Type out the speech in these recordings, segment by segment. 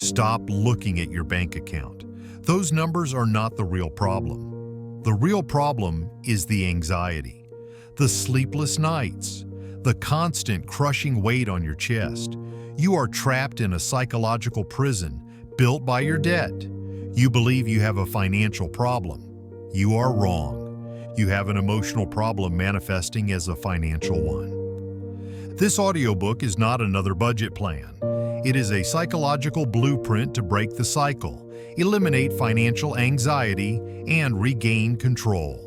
Stop looking at your bank account. Those numbers are not the real problem. The real problem is the anxiety, the sleepless nights, the constant crushing weight on your chest. You are trapped in a psychological prison built by your debt. You believe you have a financial problem. You are wrong. You have an emotional problem manifesting as a financial one. This audiobook is not another budget plan. It is a psychological blueprint to break the cycle, eliminate financial anxiety, and regain control.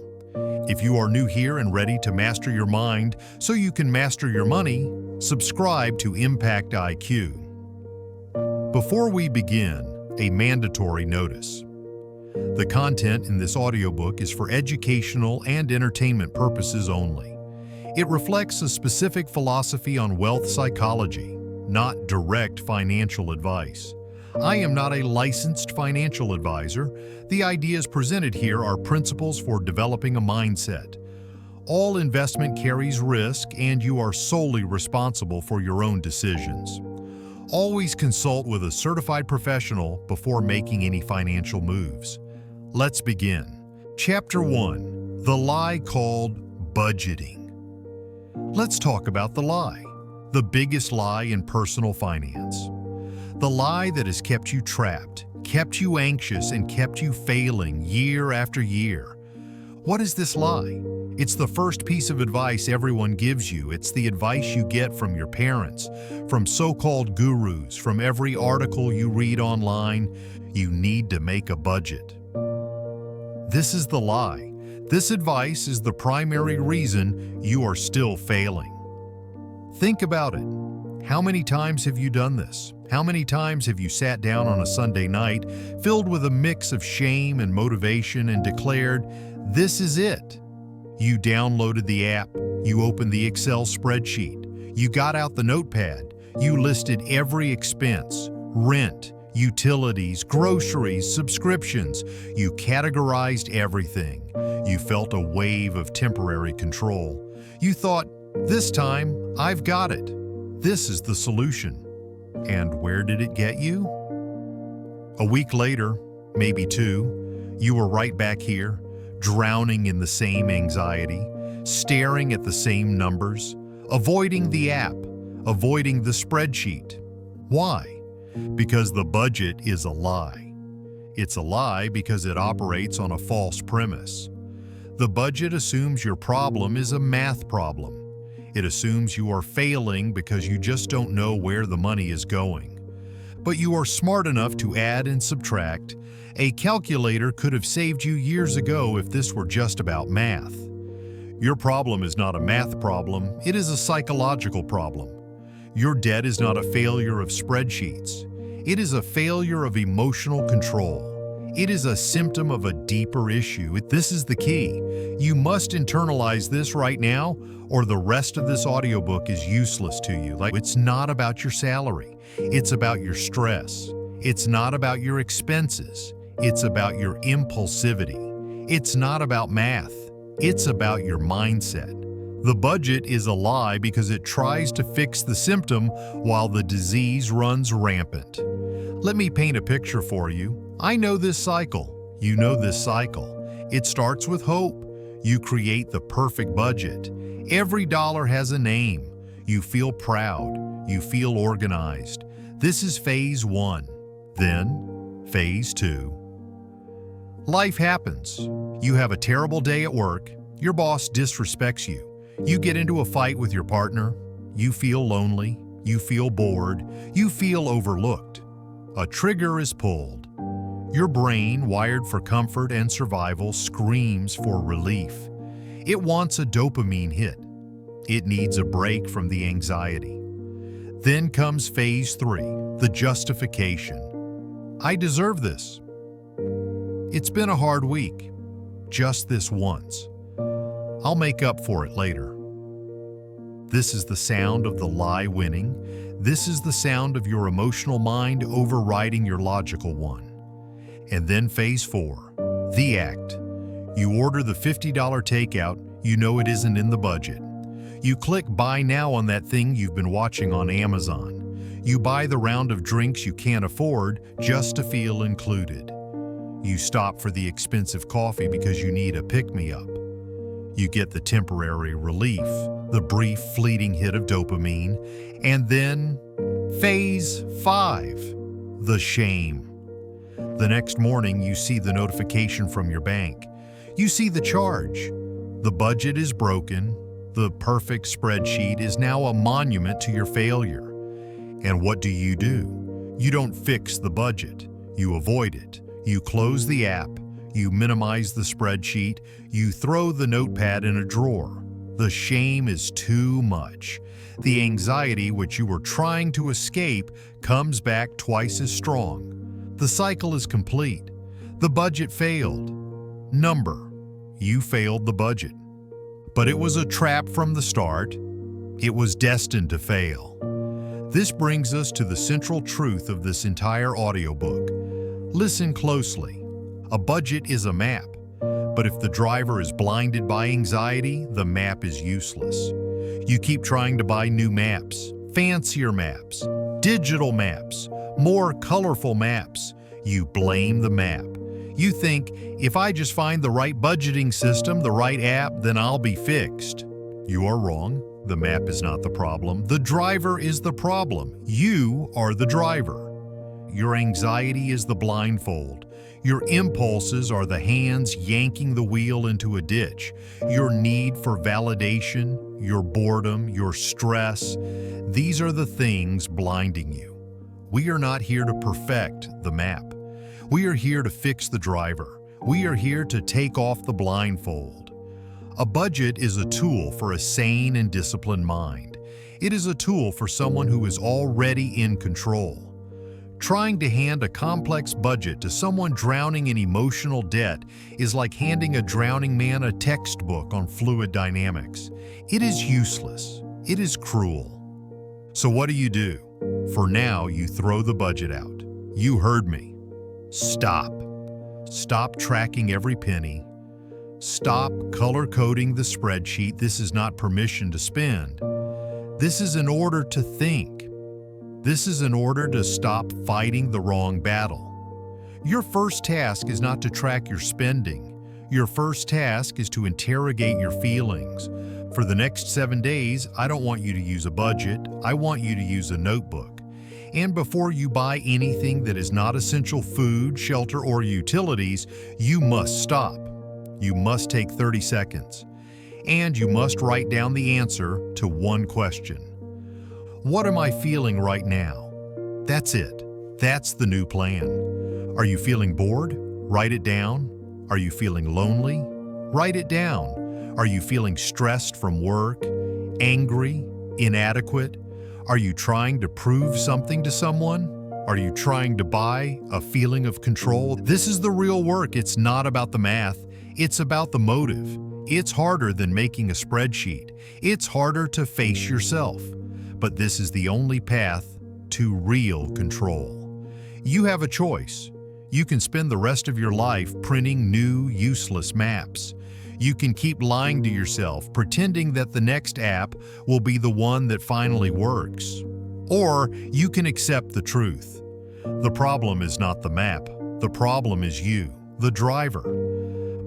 If you are new here and ready to master your mind so you can master your money, subscribe to ImpactIQ. Before we begin, a mandatory notice. The content in this audiobook is for educational and entertainment purposes only. It reflects a specific philosophy on wealth psychology, not direct financial advice. I am not a licensed financial advisor. The ideas presented here are principles for developing a mindset. All investment carries risk, and you are solely responsible for your own decisions. Always consult with a certified professional before making any financial moves. Let's begin. Chapter 1. The lie called budgeting. Let's talk about the lie, the biggest lie in personal finance. The lie that has kept you trapped, kept you anxious, and kept you failing year after year. What is this lie? It's the first piece of advice everyone gives you. It's the advice you get from your parents, from so-called gurus, from every article you read online. You need to make a budget. This is the lie. This advice is the primary reason you are still failing. Think about it. How many times have you done this? How many times have you sat down on a Sunday night filled with a mix of shame and motivation and declared, "This is it"? You downloaded the app, you opened the Excel spreadsheet, you got out the notepad, you listed every expense, rent, utilities, groceries, subscriptions. You categorized everything. You felt a wave of temporary control. You thought, "This time, I've got it. This is the solution." And where did it get you? A week later, maybe two, you were right back here, drowning in the same anxiety, staring at the same numbers, avoiding the app, avoiding the spreadsheet. Why? Because the budget is a lie. It's a lie because it operates on a false premise. The budget assumes your problem is a math problem. It assumes you are failing because you just don't know where the money is going. But you are smart enough to add and subtract. A calculator could have saved you years ago if this were just about math. Your problem is not a math problem, it is a psychological problem. Your debt is not a failure of spreadsheets. It is a failure of emotional control. It is a symptom of a deeper issue. This is the key. You must internalize this right now, or the rest of this audiobook is useless to you. It's not about your salary. It's about your stress. It's not about your expenses. It's about your impulsivity. It's not about math. It's about your mindset. The budget is a lie because it tries to fix the symptom while the disease runs rampant. Let me paint a picture for you. I know this cycle. You know this cycle. It starts with hope. You create the perfect budget. Every dollar has a name. You feel proud. You feel organized. This is phase 1. Then, phase 2. Life happens. You have a terrible day at work. Your boss disrespects you. You get into a fight with your partner. You feel lonely. You feel bored. You feel overlooked. A trigger is pulled. Your brain, wired for comfort and survival, screams for relief. It wants a dopamine hit. It needs a break from the anxiety. Then comes phase 3, the justification. I deserve this. It's been a hard week. Just this once. I'll make up for it later. This is the sound of the lie winning. This is the sound of your emotional mind overriding your logical one. And then phase 4, the act. You order the $50 takeout, you know it isn't in the budget. You click buy now on that thing you've been watching on Amazon. You buy the round of drinks you can't afford just to feel included. You stop for the expensive coffee because you need a pick-me-up. You get the temporary relief, the brief fleeting hit of dopamine, and then phase 5, the shame. The next morning, you see the notification from your bank. You see the charge. The budget is broken. The perfect spreadsheet is now a monument to your failure. And what do? You don't fix the budget. You avoid it. You close the app. You minimize the spreadsheet. You throw the notepad in a drawer. The shame is too much. The anxiety which you were trying to escape comes back twice as strong. The cycle is complete. The budget failed. You failed the budget. But it was a trap from the start. It was destined to fail. This brings us to the central truth of this entire audiobook. Listen closely. A budget is a map, but if the driver is blinded by anxiety, the map is useless. You keep trying to buy new maps, fancier maps, digital maps, more colorful maps. You blame the map. You think, if I just find the right budgeting system, the right app, then I'll be fixed. You are wrong. The map is not the problem. The driver is the problem. You are the driver. Your anxiety is the blindfold. Your impulses are the hands yanking the wheel into a ditch. Your need for validation, your boredom, your stress, these are the things blinding you. We are not here to perfect the map. We are here to fix the driver. We are here to take off the blindfold. A budget is a tool for a sane and disciplined mind. It is a tool for someone who is already in control. Trying to hand a complex budget to someone drowning in emotional debt is like handing a drowning man a textbook on fluid dynamics. It is useless. It is cruel. So what do? For now, you throw the budget out. You heard me. Stop. Stop tracking every penny. Stop color-coding the spreadsheet. This is not permission to spend. This is an order to think. This is an order to stop fighting the wrong battle. Your first task is not to track your spending. Your first task is to interrogate your feelings. For the next 7 days, I don't want you to use a budget. I want you to use a notebook. And before you buy anything that is not essential food, shelter, or utilities, you must stop. You must take 30 seconds. And you must write down the answer to one question. What am I feeling right now? That's it. That's the new plan. Are you feeling bored? Write it down. Are you feeling lonely? Write it down. Are you feeling stressed from work? Angry? Inadequate? Are you trying to prove something to someone? Are you trying to buy a feeling of control? This is the real work. It's not about the math. It's about the motive. It's harder than making a spreadsheet. It's harder to face yourself. But this is the only path to real control. You have a choice. You can spend the rest of your life printing new, useless maps. You can keep lying to yourself, pretending that the next app will be the one that finally works. Or you can accept the truth. The problem is not the map. The problem is you, the driver.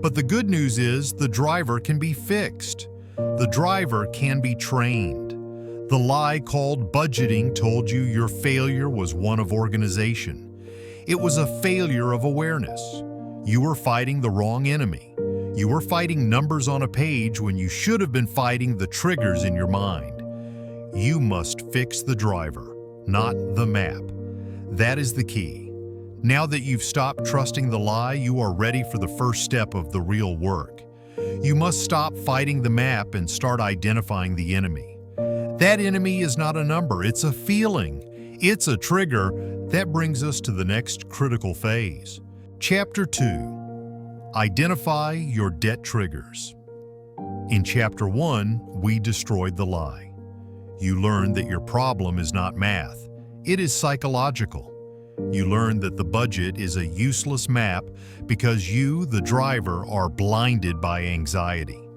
But the good news is the driver can be fixed. The driver can be trained. The lie called budgeting told you your failure was one of organization. It was a failure of awareness. You were fighting the wrong enemy. You were fighting numbers on a page when you should have been fighting the triggers in your mind. You must fix the driver, not the map. That is the key. Now that you've stopped trusting the lie, you are ready for the first step of the real work. You must stop fighting the map and start identifying the enemy. That enemy is not a number, it's a feeling. It's a trigger. That brings us to the next critical phase. Chapter 2. Identify your debt triggers. In Chapter 1, we destroyed the lie. You learned that your problem is not math. It is psychological. You learned that the budget is a useless map because you, the driver, are blinded by anxiety.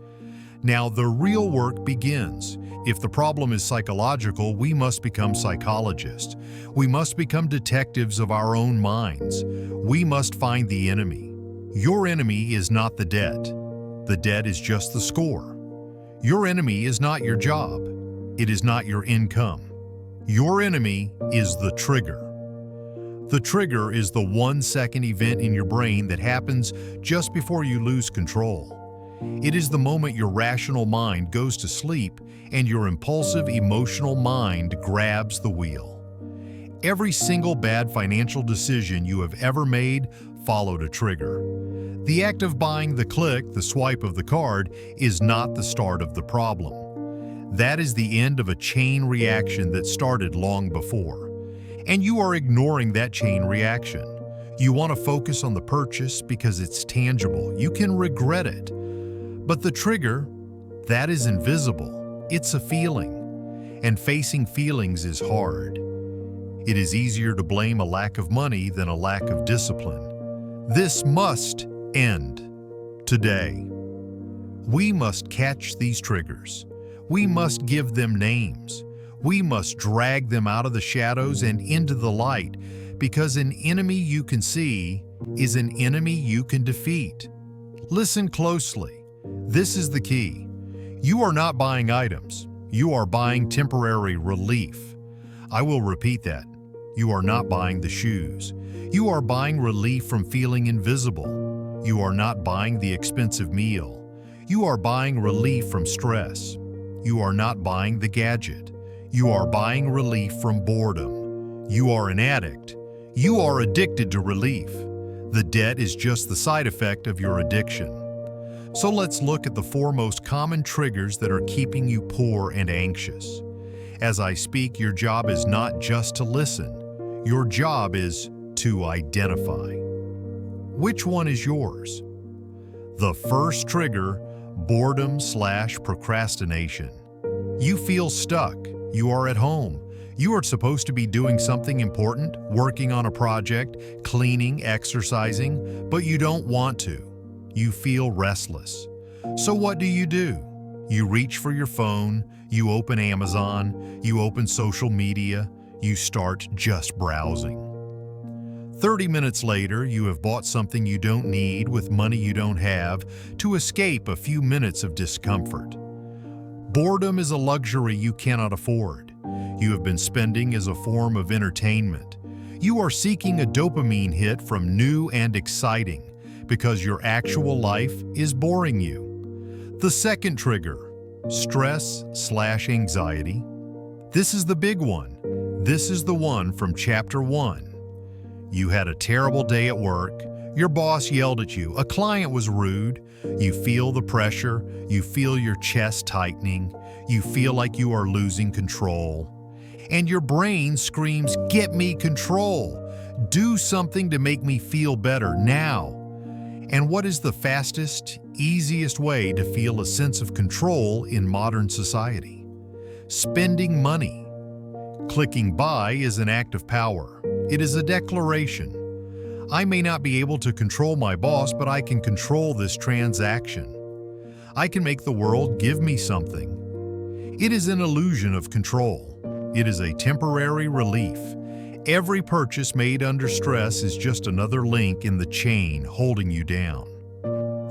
Now the real work begins. If the problem is psychological, we must become psychologists. We must become detectives of our own minds. We must find the enemy. Your enemy is not the debt. The debt is just the score. Your enemy is not your job. It is not your income. Your enemy is the trigger. The trigger is the 1-second event in your brain that happens just before you lose control. It is the moment your rational mind goes to sleep and your impulsive, emotional mind grabs the wheel. Every single bad financial decision you have ever made followed a trigger. The act of buying, the click, the swipe of the card is not the start of the problem. That is the end of a chain reaction that started long before. And you are ignoring that chain reaction. You want to focus on the purchase because it's tangible. You can regret it. But the trigger, that is invisible. It's a feeling. And facing feelings is hard. It is easier to blame a lack of money than a lack of discipline. This must end today. We must catch these triggers. We must give them names. We must drag them out of the shadows and into the light, because an enemy you can see is an enemy you can defeat. Listen closely. This is the key. You are not buying items. You are buying temporary relief. I will repeat that. You are not buying the shoes. You are buying relief from feeling invisible. You are not buying the expensive meal. You are buying relief from stress. You are not buying the gadget. You are buying relief from boredom. You are an addict. You are addicted to relief. The debt is just the side effect of your addiction. So let's look at the 4 most common triggers that are keeping you poor and anxious. As I speak, your job is not just to listen. Your job is to identify. Which one is yours? The first trigger, boredom/procrastination. You feel stuck. You are at home. You are supposed to be doing something important, working on a project, cleaning, exercising, but you don't want to. You feel restless. So what do? You reach for your phone, you open Amazon, you open social media, you start just browsing. 30 minutes later, you have bought something you don't need with money you don't have to escape a few minutes of discomfort. Boredom is a luxury you cannot afford. You have been spending as a form of entertainment. You are seeking a dopamine hit from new and exciting because your actual life is boring you. The second trigger, stress/anxiety. This is the big one. This is the one from Chapter 1. You had a terrible day at work. Your boss yelled at you. A client was rude. You feel the pressure. You feel your chest tightening. You feel like you are losing control. And your brain screams, "Get me control. Do something to make me feel better now." And what is the fastest, easiest way to feel a sense of control in modern society? Spending money. Clicking buy is an act of power. It is a declaration. I may not be able to control my boss, but I can control this transaction. I can make the world give me something. It is an illusion of control. It is a temporary relief. Every purchase made under stress is just another link in the chain holding you down.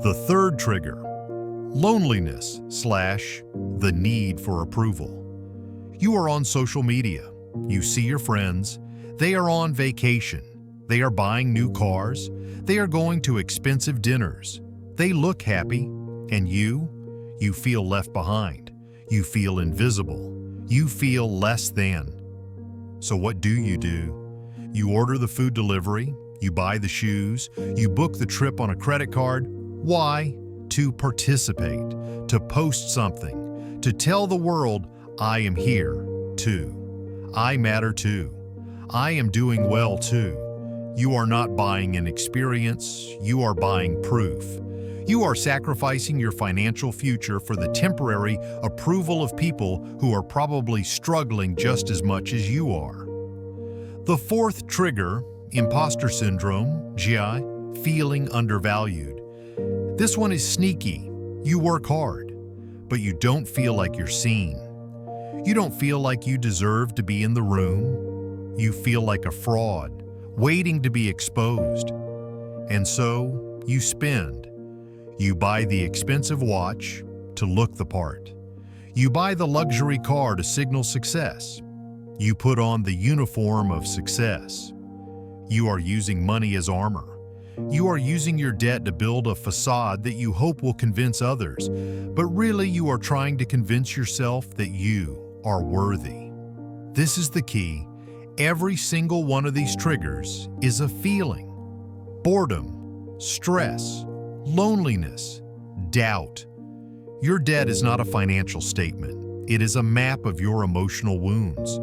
The third trigger, loneliness/the need for approval. You are on social media. You see your friends. They are on vacation. They are buying new cars. They are going to expensive dinners. They look happy. And you feel left behind. You feel invisible. You feel less than. So what do? You order the food delivery. You buy the shoes. You book the trip on a credit card. Why? To participate. To post something. To tell the world, I am here, too. I matter, too. I am doing well, too. You are not buying an experience. You are buying proof. You are sacrificing your financial future for the temporary approval of people who are probably struggling just as much as you are. The fourth trigger, Imposter Syndrome, GI, feeling undervalued. This one is sneaky. You work hard, but you don't feel like you're seen. You don't feel like you deserve to be in the room. You feel like a fraud, waiting to be exposed. And so, you spend. You buy the expensive watch to look the part. You buy the luxury car to signal success. You put on the uniform of success. You are using money as armor. You are using your debt to build a facade that you hope will convince others, but really you are trying to convince yourself that you are worthy. This is the key. Every single one of these triggers is a feeling. Boredom, stress, loneliness, doubt. Your debt is not a financial statement. It is a map of your emotional wounds.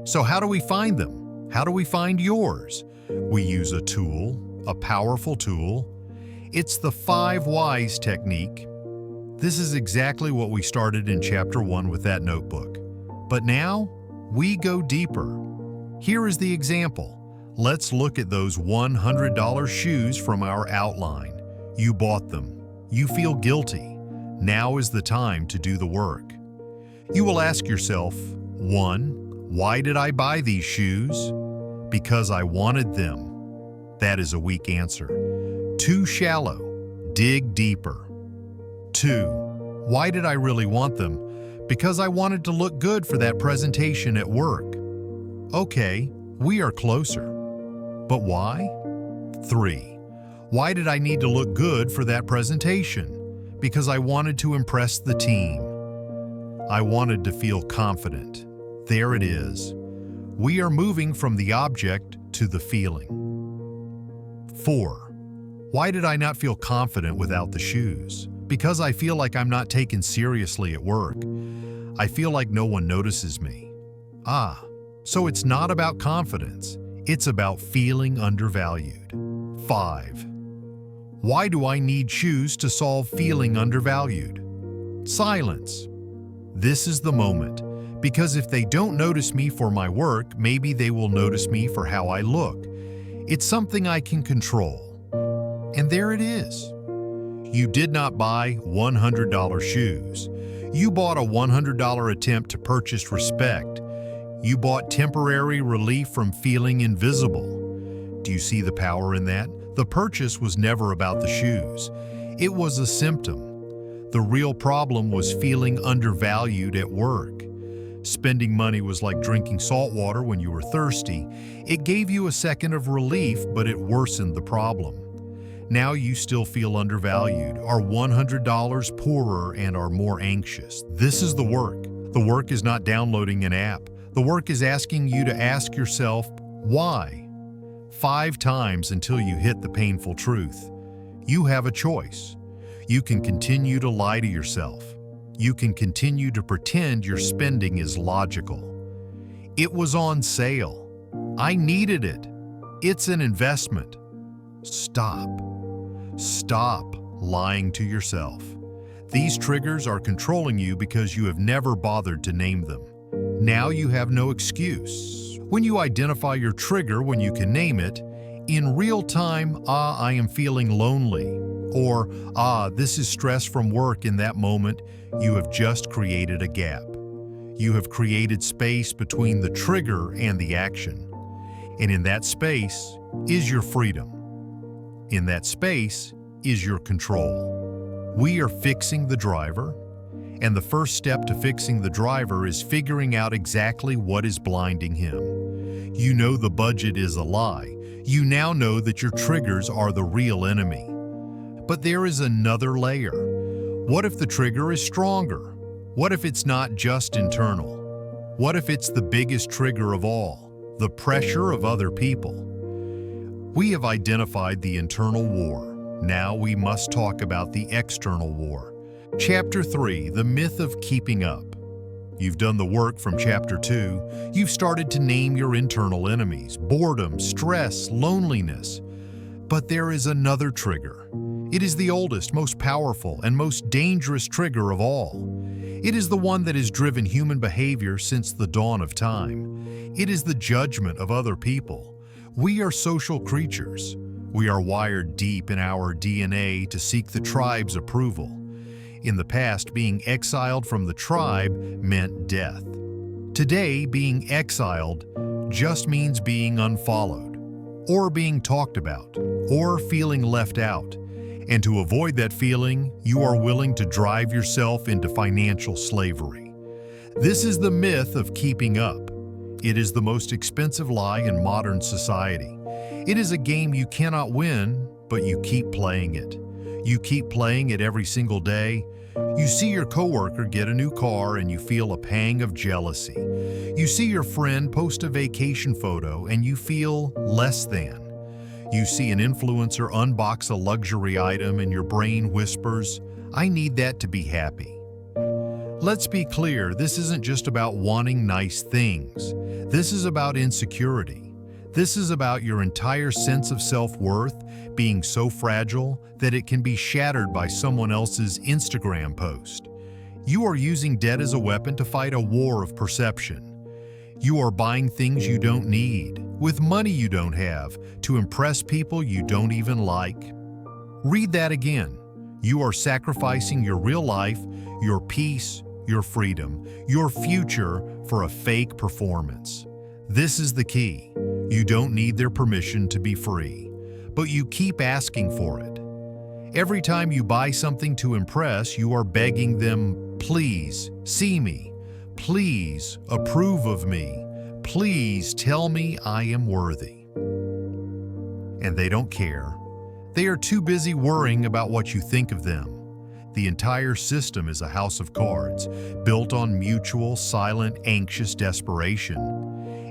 So how do we find them? How do we find yours? We use a tool, a powerful tool. It's the 5 whys technique. This is exactly what we started in Chapter 1 with that notebook. But now, we go deeper. Here is the example. Let's look at those $100 shoes from our outline. You bought them. You feel guilty. Now is the time to do the work. You will ask yourself, 1. Why did I buy these shoes? Because I wanted them. That is a weak answer. Too shallow. Dig deeper. 2. Why did I really want them? Because I wanted to look good for that presentation at work. Okay, we are closer. But why? 3. Why did I need to look good for that presentation? Because I wanted to impress the team. I wanted to feel confident. There it is. We are moving from the object to the feeling. 4. Why did I not feel confident without the shoes? Because I feel like I'm not taken seriously at work. I feel like no one notices me. So it's not about confidence. It's about feeling undervalued. 5. Why do I need shoes to solve feeling undervalued? Silence. This is the moment. Because if they don't notice me for my work, maybe they will notice me for how I look. It's something I can control. And there it is. You did not buy $100 shoes. You bought a $100 attempt to purchase respect. You bought temporary relief from feeling invisible. Do you see the power in that? The purchase was never about the shoes. It was a symptom. The real problem was feeling undervalued at work. Spending money was like drinking salt water when you were thirsty. It gave you a second of relief, but it worsened the problem. Now you still feel undervalued, are $100 poorer, and are more anxious. This is the work. The work is not downloading an app. The work is asking you to ask yourself, why? 5 times until you hit the painful truth. You have a choice. You can continue to lie to yourself. You can continue to pretend your spending is logical. It was on sale. I needed it. It's an investment. Stop. Stop lying to yourself. These triggers are controlling you because you have never bothered to name them. Now you have no excuse. When you identify your trigger when you can name it, in real time, I am feeling lonely, or this is stress from work in that moment, you have just created a gap. You have created space between the trigger and the action. And in that space is your freedom. In that space is your control. We are fixing the driver, and the first step to fixing the driver is figuring out exactly what is blinding him. You know the budget is a lie. You now know that your triggers are the real enemy. But there is another layer. What if the trigger is stronger? What if it's not just internal? What if it's the biggest trigger of all, the pressure of other people? We have identified the internal war. Now we must talk about the external war. Chapter 3, the myth of keeping up. You've done the work from Chapter 2. You've started to name your internal enemies: boredom, stress, loneliness. But there is another trigger. It is the oldest, most powerful, and most dangerous trigger of all. It is the one that has driven human behavior since the dawn of time. It is the judgment of other people. We are social creatures. We are wired deep in our DNA to seek the tribe's approval. In the past, being exiled from the tribe meant death. Today, being exiled just means being unfollowed, or being talked about, or feeling left out. And to avoid that feeling, you are willing to drive yourself into financial slavery. This is the myth of keeping up. It is the most expensive lie in modern society. It is a game you cannot win, but you keep playing it. You keep playing it every single day. You see your coworker get a new car and you feel a pang of jealousy. You see your friend post a vacation photo and you feel less than. You see an influencer unbox a luxury item and your brain whispers, "I need that to be happy." Let's be clear, this isn't just about wanting nice things. This is about insecurity. This is about your entire sense of self-worth being so fragile that it can be shattered by someone else's Instagram post. You are using debt as a weapon to fight a war of perception. You are buying things you don't need, with money you don't have, to impress people you don't even like. Read that again. You are sacrificing your real life, your peace, your freedom, your future for a fake performance. This is the key. You don't need their permission to be free, but you keep asking for it. Every time you buy something to impress, you are begging them, "Please, see me. Please, approve of me. Please, tell me I am worthy." And they don't care. They are too busy worrying about what you think of them. The entire system is a house of cards, built on mutual, silent, anxious desperation.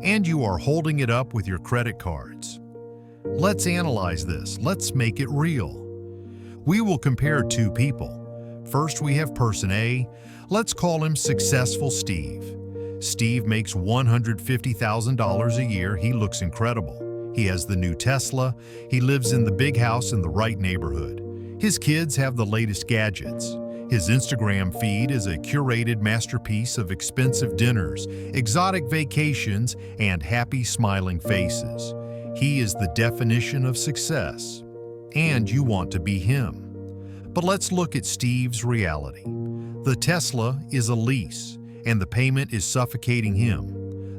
And you are holding it up with your credit cards. Let's analyze this. Let's make it real. We will compare two people. First, we have person A. Let's call him Successful Steve. Steve makes $150,000 a year. He looks incredible. He has the new Tesla. He lives in the big house in the right neighborhood. His kids have the latest gadgets. His Instagram feed is a curated masterpiece of expensive dinners, exotic vacations, and happy smiling faces. He is the definition of success. And you want to be him. But let's look at Steve's reality. The Tesla is a lease, and the payment is suffocating him.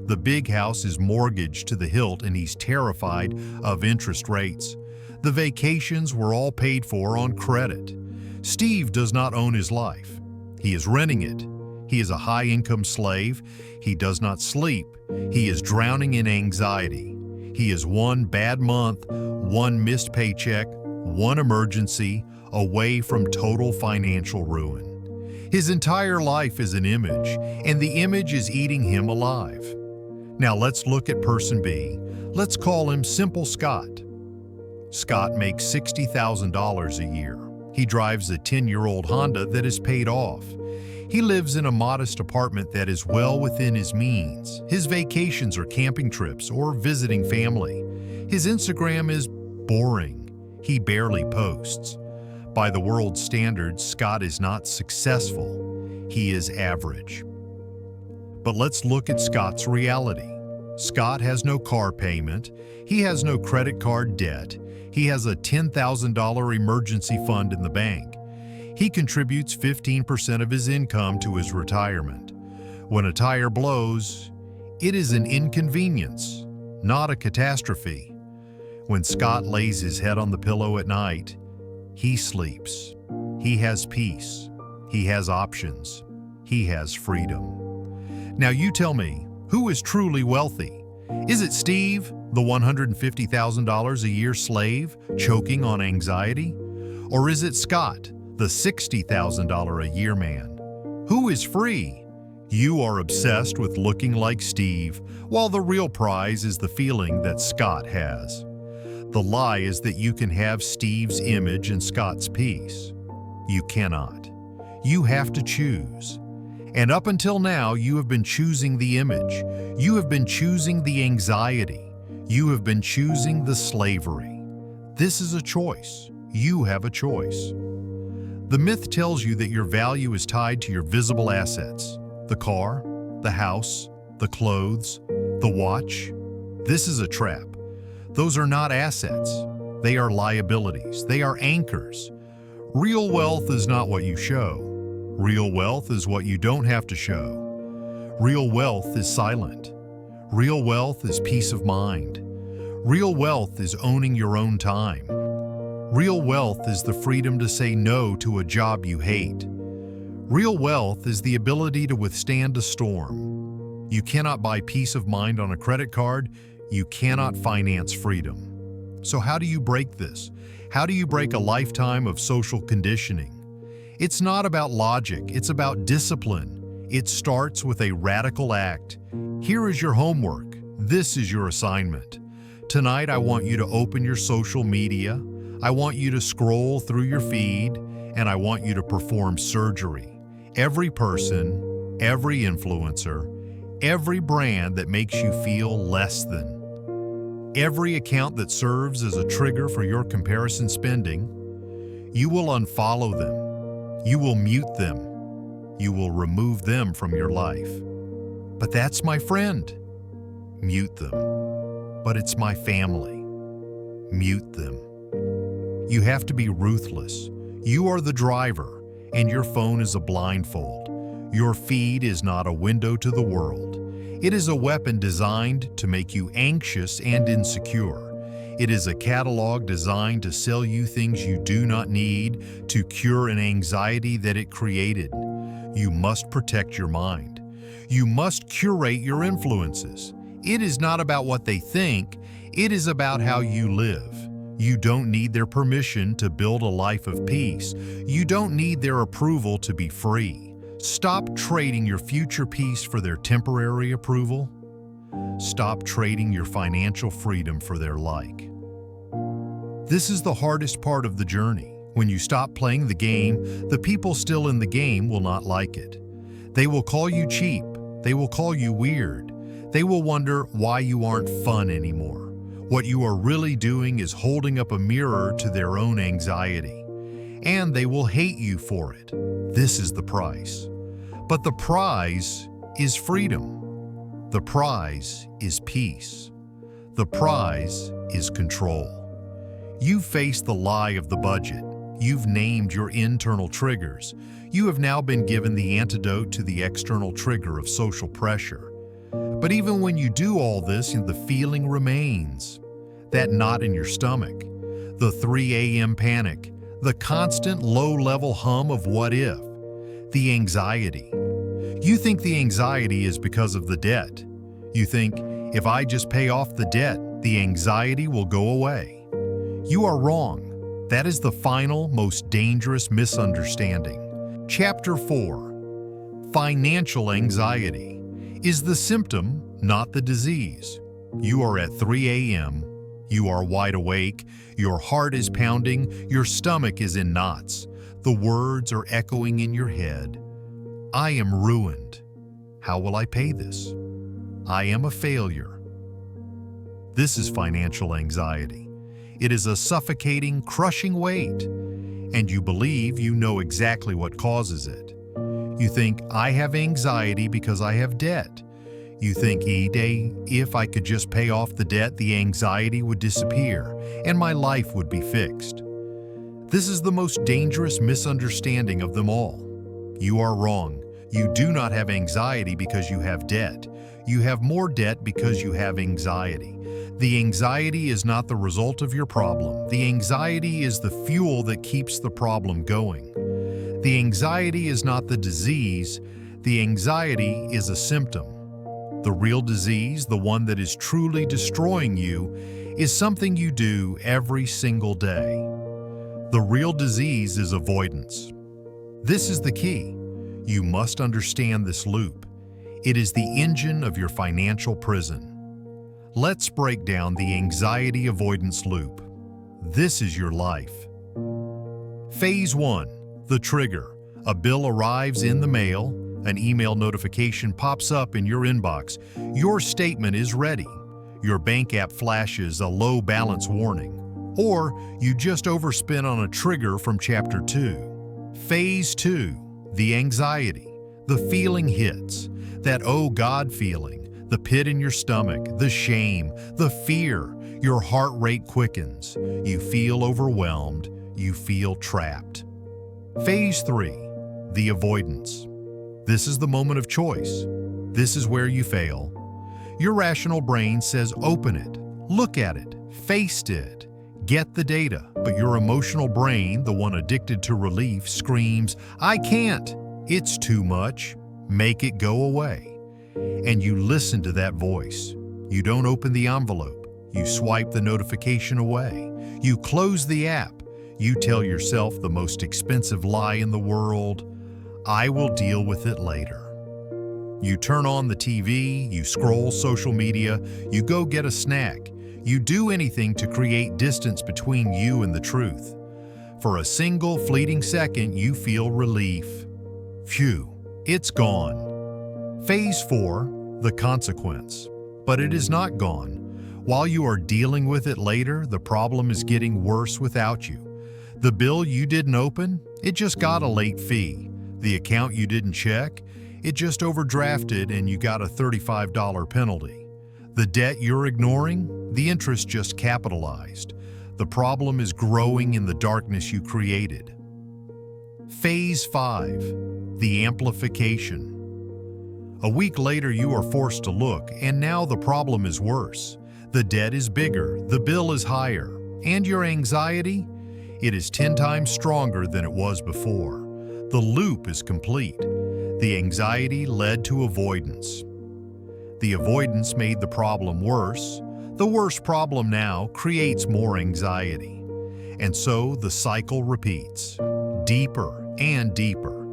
The big house is mortgaged to the hilt, and he's terrified of interest rates. The vacations were all paid for on credit. Steve does not own his life. He is renting it. He is a high-income slave. He does not sleep. He is drowning in anxiety. He is one bad month, one missed paycheck, one emergency away from total financial ruin. His entire life is an image, and the image is eating him alive. Now let's look at person B. Let's call him Simple Scott. Scott makes $60,000 a year. He drives a 10-year-old Honda that is paid off. He lives in a modest apartment that is well within his means. His vacations are camping trips or visiting family. His Instagram is boring. He barely posts. By the world's standards, Scott is not successful. He is average. But let's look at Scott's reality. Scott has no car payment. He has no credit card debt. He has a $10,000 emergency fund in the bank. He contributes 15% of his income to his retirement. When a tire blows, it is an inconvenience, not a catastrophe. When Scott lays his head on the pillow at night, he sleeps. He has peace. He has options. He has freedom. Now you tell me, who is truly wealthy? Is it Steve, the $150,000 a year slave choking on anxiety? Or is it Scott, the $60,000 a year man? Who is free? You are obsessed with looking like Steve, while the real prize is the feeling that Scott has. The lie is that you can have Steve's image and Scott's peace. You cannot. You have to choose. And up until now, you have been choosing the image. You have been choosing the anxiety. You have been choosing the slavery. This is a choice. You have a choice. The myth tells you that your value is tied to your visible assets: the car, the house, the clothes, the watch. This is a trap. Those are not assets. They are liabilities. They are anchors. Real wealth is not what you show. Real wealth is what you don't have to show. Real wealth is silent. Real wealth is peace of mind. Real wealth is owning your own time. Real wealth is the freedom to say no to a job you hate. Real wealth is the ability to withstand a storm. You cannot buy peace of mind on a credit card. You cannot finance freedom. So how do you break this? How do you break a lifetime of social conditioning? It's not about logic, it's about discipline. It starts with a radical act. Here is your homework. This is your assignment. Tonight, I want you to open your social media. I want you to scroll through your feed, and I want you to perform surgery. Every person, every influencer, every brand that makes you feel less than. Every account that serves as a trigger for your comparison spending, you will unfollow them. You will mute them. You will remove them from your life. But that's my friend. Mute them. But it's my family. Mute them. You have to be ruthless. You are the driver, and your phone is a blindfold. Your feed is not a window to the world. It is a weapon designed to make you anxious and insecure. It is a catalog designed to sell you things you do not need to cure an anxiety that it created. You must protect your mind. You must curate your influences. It is not about what they think, it is about how you live. You don't need their permission to build a life of peace. You don't need their approval to be free. Stop trading your future peace for their temporary approval. Stop trading your financial freedom for their like. This is the hardest part of the journey. When you stop playing the game, the people still in the game will not like it. They will call you cheap. They will call you weird. They will wonder why you aren't fun anymore. What you are really doing is holding up a mirror to their own anxiety. And they will hate you for it. This is the price. But the prize is freedom. The prize is peace. The prize is control. You've faced the lie of the budget. You've named your internal triggers. You have now been given the antidote to the external trigger of social pressure. But even when you do all this, the feeling remains. That knot in your stomach, the 3 a.m. panic, the constant low-level hum of what if, the anxiety. You think the anxiety is because of the debt. You think, if I just pay off the debt, the anxiety will go away. You are wrong. That is the final, most dangerous misunderstanding. Chapter 4. Financial anxiety is the symptom, not the disease. You are at 3 a.m. You are wide awake. Your heart is pounding. Your stomach is in knots. The words are echoing in your head. I am ruined. How will I pay this? I am a failure. This is financial anxiety. It is a suffocating, crushing weight, and you believe you know exactly what causes it. You think, I have anxiety because I have debt. You think, if I could just pay off the debt, the anxiety would disappear, and my life would be fixed. This is the most dangerous misunderstanding of them all. You are wrong. You do not have anxiety because you have debt. You have more debt because you have anxiety. The anxiety is not the result of your problem. The anxiety is the fuel that keeps the problem going. The anxiety is not the disease. The anxiety is a symptom. The real disease, the one that is truly destroying you, is something you do every single day. The real disease is avoidance. This is the key. You must understand this loop. It is the engine of your financial prison. Let's break down the anxiety-avoidance loop. This is your life. Phase 1. The trigger. A bill arrives in the mail. An email notification pops up in your inbox. Your statement is ready. Your bank app flashes a low balance warning. Or you just overspent on a trigger from Chapter 2. Phase 2. The anxiety. The feeling hits. That oh God feeling. The pit in your stomach. The shame. The fear. Your heart rate quickens. You feel overwhelmed. You feel trapped. Phase 3. the avoidance. This is the moment of choice. This is where you fail. Your rational brain says open it, look at it, face it, get the data, but your emotional brain, the one addicted to relief, screams, I can't, it's too much, make it go away. And you listen to that voice. You don't open the envelope. You swipe the notification away. You close the app. You tell yourself the most expensive lie in the world, I will deal with it later. You turn on the TV, you scroll social media, you go get a snack. You do anything to create distance between you and the truth. For a single fleeting second, you feel relief. Phew, it's gone. Phase 4, the consequence. But it is not gone. While you are dealing with it later, the problem is getting worse without you. The bill you didn't open, it just got a late fee. The account you didn't check, it just overdrafted and you got a $35 penalty. The debt you're ignoring, the interest just capitalized. The problem is growing in the darkness you created. Phase 5, the amplification. A week later, you are forced to look, and now the problem is worse. The debt is bigger, the bill is higher, and your anxiety? It is 10 times stronger than it was before. The loop is complete. The anxiety led to avoidance. The avoidance made the problem worse. The worst problem now creates more anxiety. And so the cycle repeats, deeper and deeper.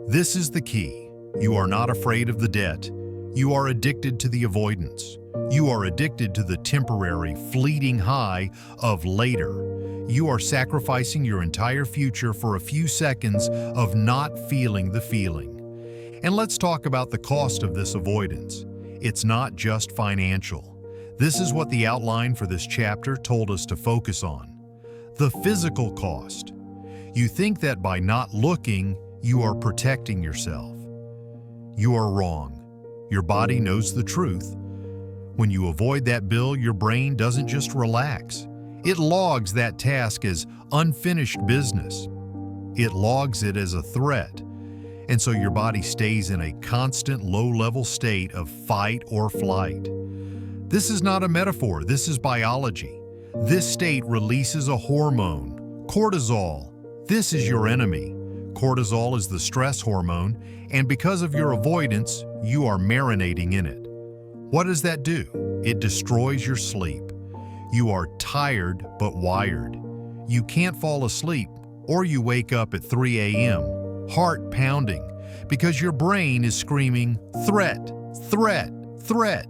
This is the key. You are not afraid of the debt. You are addicted to the avoidance. You are addicted to the temporary, fleeting high of later. You are sacrificing your entire future for a few seconds of not feeling the feeling. And let's talk about the cost of this avoidance. It's not just financial. This is what the outline for this chapter told us to focus on. The physical cost. You think that by not looking, you are protecting yourself. You are wrong. Your body knows the truth. When you avoid that bill, your brain doesn't just relax. It logs that task as unfinished business. It logs it as a threat. And so your body stays in a constant low-level state of fight or flight. This is not a metaphor, this is biology. This state releases a hormone, cortisol. This is your enemy. Cortisol is the stress hormone, and because of your avoidance, you are marinating in it. What does that do? It destroys your sleep. You are tired but wired. You can't fall asleep, or you wake up at 3 a.m., heart pounding, because your brain is screaming, threat, threat, threat.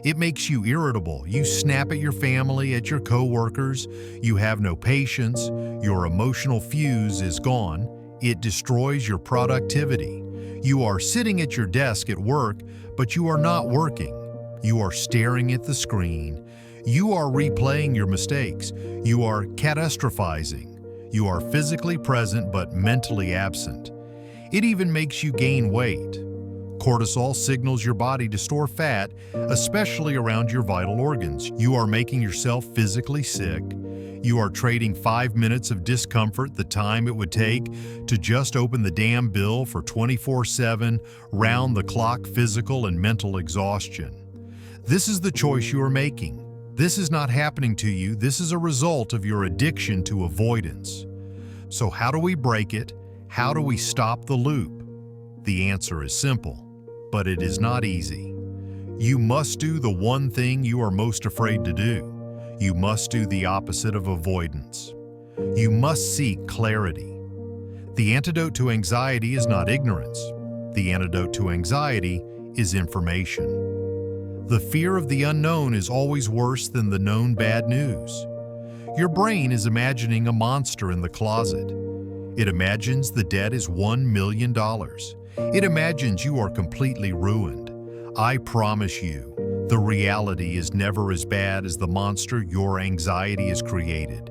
It makes you irritable. You snap at your family, at your coworkers. You have no patience. Your emotional fuse is gone. It destroys your productivity. You are sitting at your desk at work, but you are not working. You are staring at the screen. You are replaying your mistakes. You are catastrophizing. You are physically present but mentally absent. It even makes you gain weight. Cortisol signals your body to store fat, especially around your vital organs. You are making yourself physically sick. You are trading 5 minutes of discomfort, the time it would take to just open the damn bill, for 24/7, round-the-clock physical and mental exhaustion. This is the choice you are making. This is not happening to you. This is a result of your addiction to avoidance. So how do we break it? How do we stop the loop? The answer is simple, but it is not easy. You must do the one thing you are most afraid to do. You must do the opposite of avoidance. You must seek clarity. The antidote to anxiety is not ignorance. The antidote to anxiety is information. The fear of the unknown is always worse than the known bad news. Your brain is imagining a monster in the closet. It imagines the debt is $1 million. It imagines you are completely ruined. I promise you, the reality is never as bad as the monster your anxiety has created.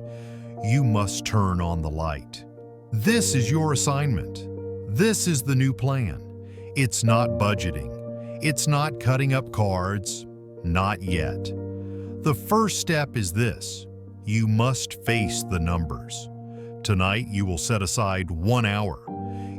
You must turn on the light. This is your assignment. This is the new plan. It's not budgeting. It's not cutting up cards. Not yet. The first step is this. You must face the numbers. Tonight, you will set aside 1 hour.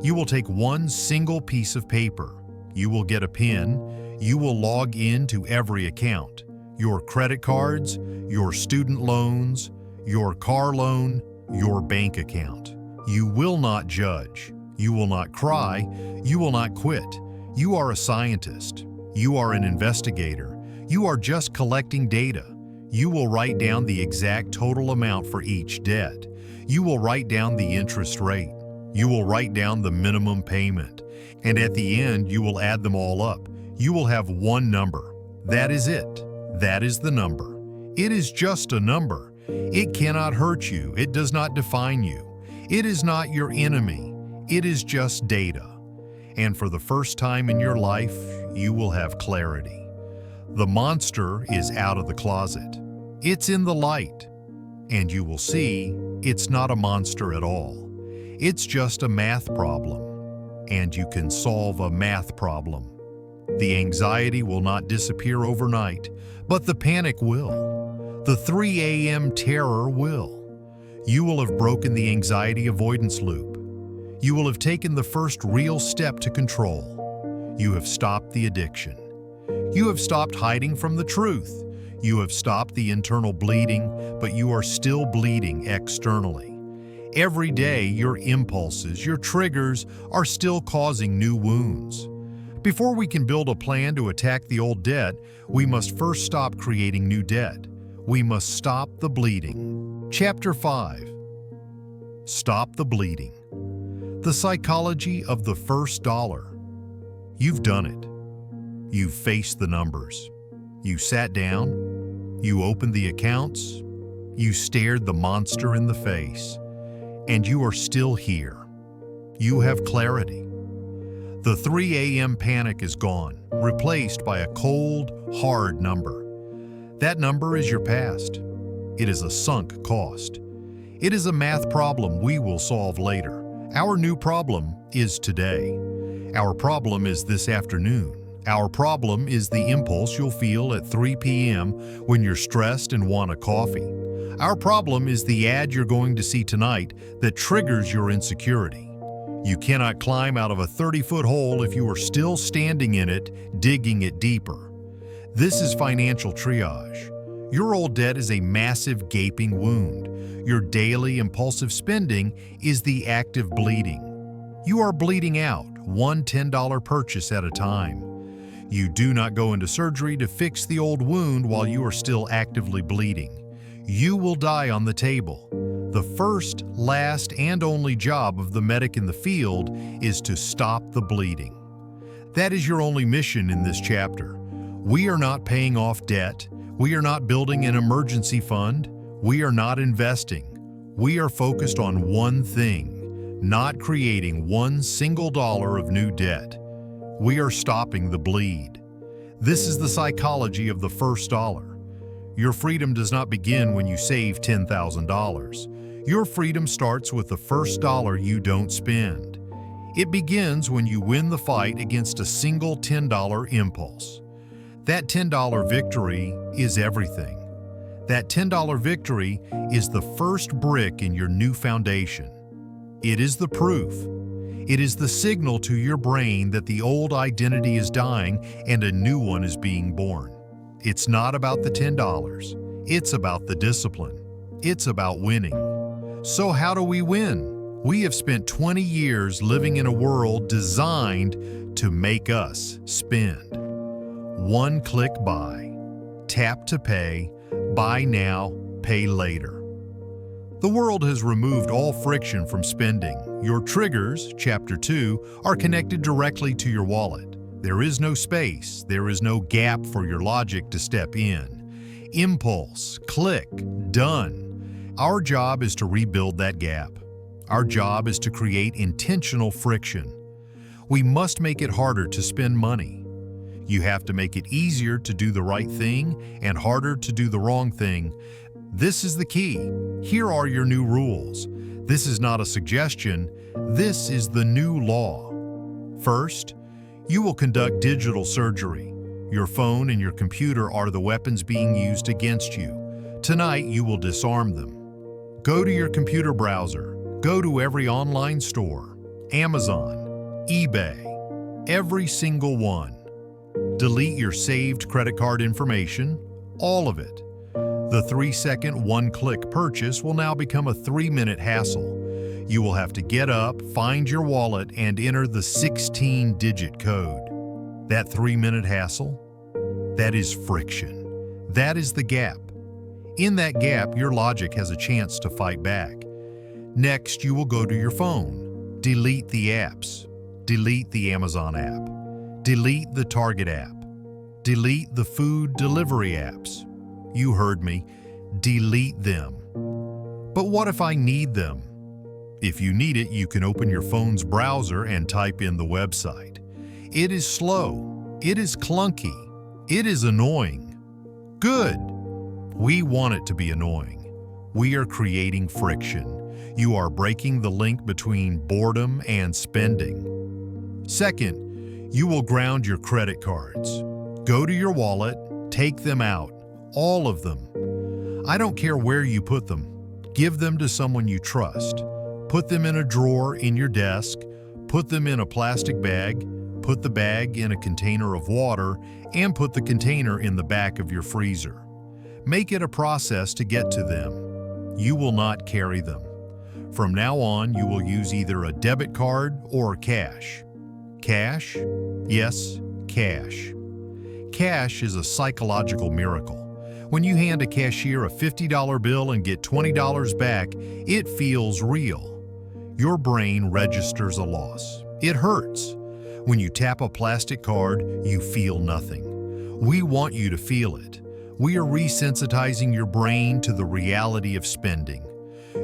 You will take one single piece of paper. You will get a pen. You will log in to every account. Your credit cards, your student loans, your car loan, your bank account. You will not judge. You will not cry. You will not quit. You are a scientist. You are an investigator. You are just collecting data. You will write down the exact total amount for each debt. You will write down the interest rate. You will write down the minimum payment. And at the end, you will add them all up. You will have one number. That is it. That is the number. It is just a number. It cannot hurt you. It does not define you. It is not your enemy. It is just data. And for the first time in your life, you will have clarity. The monster is out of the closet. It's in the light. And you will see it's not a monster at all. It's just a math problem. And you can solve a math problem. The anxiety will not disappear overnight, but the panic will. The 3 a.m. terror will. You will have broken the anxiety-avoidance loop. You will have taken the first real step to control. You have stopped the addiction. You have stopped hiding from the truth. You have stopped the internal bleeding, but you are still bleeding externally. Every day, your impulses, your triggers, are still causing new wounds. Before we can build a plan to attack the old debt, we must first stop creating new debt. We must stop the bleeding. Chapter 5. Stop the bleeding. The psychology of the first dollar. You've done it. You've faced the numbers. You sat down. You opened the accounts. You stared the monster in the face. And you are still here. You have clarity. The 3 a.m. panic is gone, replaced by a cold, hard number. That number is your past. It is a sunk cost. It is a math problem we will solve later. Our new problem is today. Our problem is this afternoon. Our problem is the impulse you'll feel at 3 p.m. when you're stressed and want a coffee. Our problem is the ad you're going to see tonight that triggers your insecurity. You cannot climb out of a 30-foot hole if you are still standing in it, digging it deeper. This is financial triage. Your old debt is a massive gaping wound. Your daily impulsive spending is the active bleeding. You are bleeding out, one $10 purchase at a time. You do not go into surgery to fix the old wound while you are still actively bleeding. You will die on the table. The first, last, and only job of the medic in the field is to stop the bleeding. That is your only mission in this chapter. We are not paying off debt. We are not building an emergency fund. We are not investing. We are focused on one thing, not creating one single dollar of new debt. We are stopping the bleed. This is the psychology of the first dollar. Your freedom does not begin when you save $10,000. Your freedom starts with the first dollar you don't spend. It begins when you win the fight against a single $10 impulse. That $10 victory is everything. That $10 victory is the first brick in your new foundation. It is the proof. It is the signal to your brain that the old identity is dying and a new one is being born. It's not about the $10. It's about the discipline. It's about winning. So how do we win? We have spent 20 years living in a world designed to make us spend. One click buy, tap to pay, buy now, pay later. The world has removed all friction from spending. Your triggers, Chapter 2, are connected directly to your wallet. There is no space, there is no gap for your logic to step in. Impulse, click, done. Our job is to rebuild that gap. Our job is to create intentional friction. We must make it harder to spend money. You have to make it easier to do the right thing and harder to do the wrong thing. This is the key. Here are your new rules. This is not a suggestion. This is the new law. First, you will conduct digital surgery. Your phone and your computer are the weapons being used against you. Tonight, you will disarm them. Go to your computer browser. Go to every online store. Amazon, eBay, every single one. Delete your saved credit card information, all of it. The 3-second, one-click purchase will now become a 3-minute hassle. You will have to get up, find your wallet, and enter the 16-digit code. That 3-minute hassle? That is friction. That is the gap. In that gap, your logic has a chance to fight back. Next, you will go to your phone. Delete the apps. Delete the Amazon app. Delete the Target app. Delete the food delivery apps. You heard me. Delete them. But what if I need them? If you need it, you can open your phone's browser and type in the website. It is slow. It is clunky. It is annoying. Good. We want it to be annoying. We are creating friction. You are breaking the link between boredom and spending. Second, you will ground your credit cards. Go to your wallet, take them out, all of them. I don't care where you put them. Give them to someone you trust. Put them in a drawer in your desk, put them in a plastic bag, put the bag in a container of water, and put the container in the back of your freezer. Make it a process to get to them. You will not carry them. From now on, you will use either a debit card or cash. Cash? Yes, cash. Cash is a psychological miracle. When you hand a cashier a $50 bill and get $20 back, it feels real. Your brain registers a loss. It hurts. When you tap a plastic card, you feel nothing. We want you to feel it. We are resensitizing your brain to the reality of spending.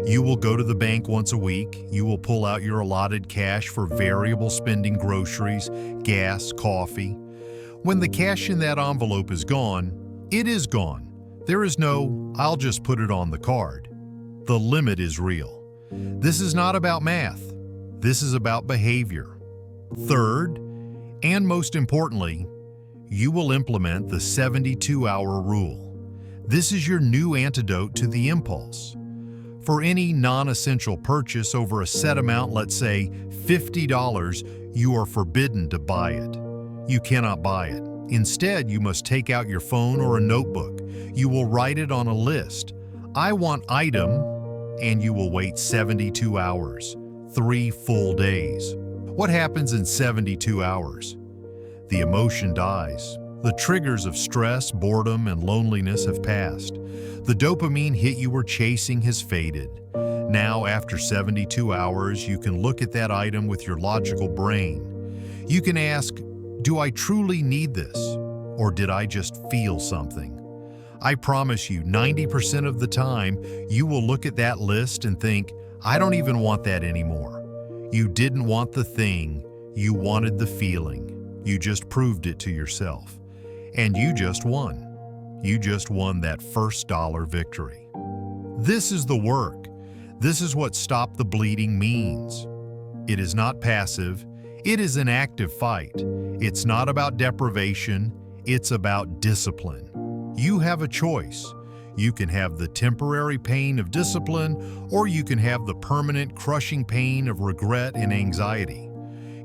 You will go to the bank once a week. You will pull out your allotted cash for variable spending, groceries, gas, coffee. When the cash in that envelope is gone, it is gone. There is no, I'll just put it on the card. The limit is real. This is not about math. This is about behavior. Third, and most importantly, you will implement the 72-hour rule. This is your new antidote to the impulse. For any non-essential purchase over a set amount, let's say $50, you are forbidden to buy it. You cannot buy it. Instead, you must take out your phone or a notebook. You will write it on a list. I want item, and you will wait 72 hours, 3 full days. What happens in 72 hours? The emotion dies. The triggers of stress, boredom, and loneliness have passed. The dopamine hit you were chasing has faded. Now, after 72 hours, you can look at that item with your logical brain. You can ask, do I truly need this? Or did I just feel something? I promise you, 90% of the time, you will look at that list and think, I don't even want that anymore. You didn't want the thing, you wanted the feeling. You just proved it to yourself. And you just won. You just won that first dollar victory. This is the work. This is what Stop the Bleeding means. It is not passive. It is an active fight. It's not about deprivation. It's about discipline. You have a choice. You can have the temporary pain of discipline, or you can have the permanent crushing pain of regret and anxiety.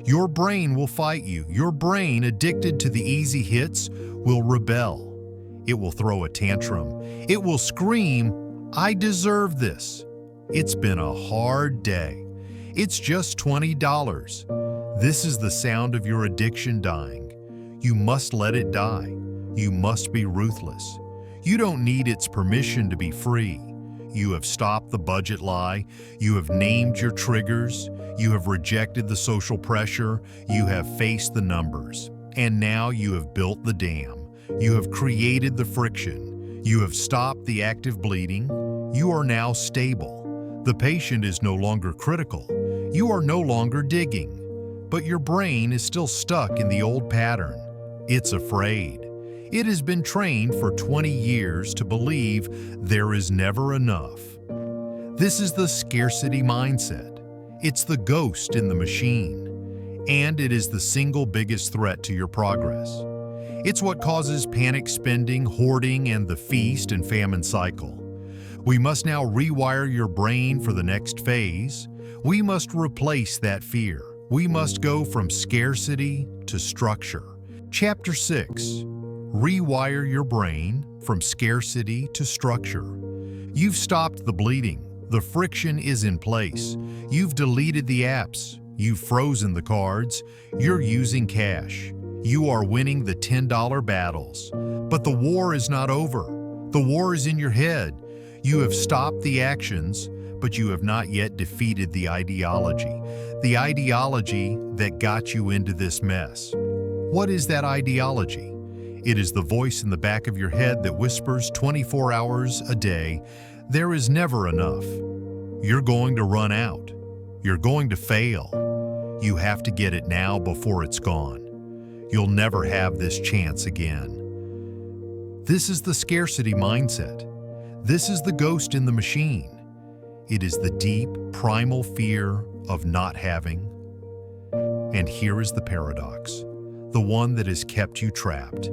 Your brain will fight you. Your brain, addicted to the easy hits, will rebel. It will throw a tantrum. It will scream, I deserve this. It's been a hard day. It's just $20. This is the sound of your addiction dying. You must let it die. You must be ruthless. You don't need its permission to be free. You have stopped the budget lie. You have named your triggers. You have rejected the social pressure. You have faced the numbers. And now you have built the dam. You have created the friction. You have stopped the active bleeding. You are now stable. The patient is no longer critical. You are no longer digging. But your brain is still stuck in the old pattern. It's afraid. It has been trained for 20 years to believe there is never enough. This is the scarcity mindset. It's the ghost in the machine. And it is the single biggest threat to your progress. It's what causes panic spending, hoarding, and the feast and famine cycle. We must now rewire your brain for the next phase. We must replace that fear. We must go from scarcity to structure. Chapter 6. Rewire your brain from scarcity to structure. You've stopped the bleeding. The friction is in place. You've deleted the apps. You've frozen the cards. You're using cash. You are winning the $10 battles. But the war is not over. The war is in your head. You have stopped the actions, but you have not yet defeated the ideology. The ideology that got you into this mess. What is that ideology? It is the voice in the back of your head that whispers 24 hours a day, there is never enough. You're going to run out. You're going to fail. You have to get it now before it's gone. You'll never have this chance again. This is the scarcity mindset. This is the ghost in the machine. It is the deep, primal fear of not having. And here is the paradox, the one that has kept you trapped.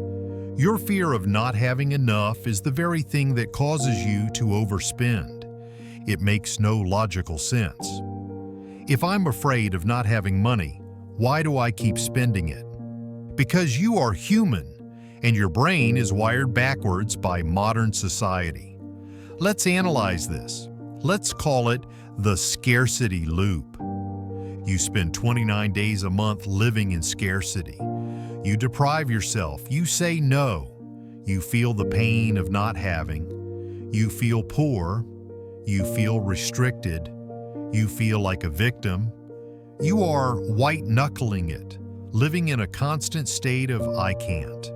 Your fear of not having enough is the very thing that causes you to overspend. It makes no logical sense. If I'm afraid of not having money, why do I keep spending it? Because you are human, and your brain is wired backwards by modern society. Let's analyze this. Let's call it the scarcity loop. You spend 29 days a month living in scarcity. You deprive yourself. You say no. You feel the pain of not having. You feel poor. You feel restricted. You feel like a victim. You are white-knuckling it, living in a constant state of I can't.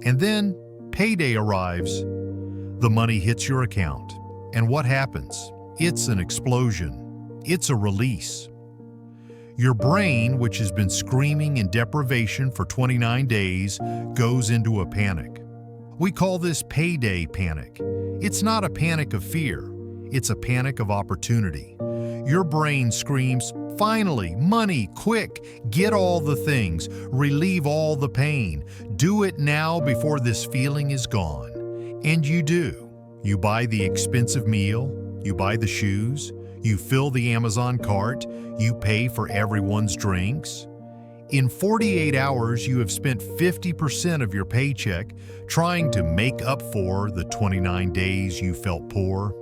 And then payday arrives. The money hits your account. And what happens? It's an explosion. It's a release. Your brain, which has been screaming in deprivation for 29 days, goes into a panic. We call this payday panic. It's not a panic of fear. It's a panic of opportunity. Your brain screams, finally, money, quick, get all the things, relieve all the pain. Do it now before this feeling is gone. And you do. You buy the expensive meal, you buy the shoes, you fill the Amazon cart, you pay for everyone's drinks. In 48 hours, you have spent 50% of your paycheck trying to make up for the 29 days you felt poor.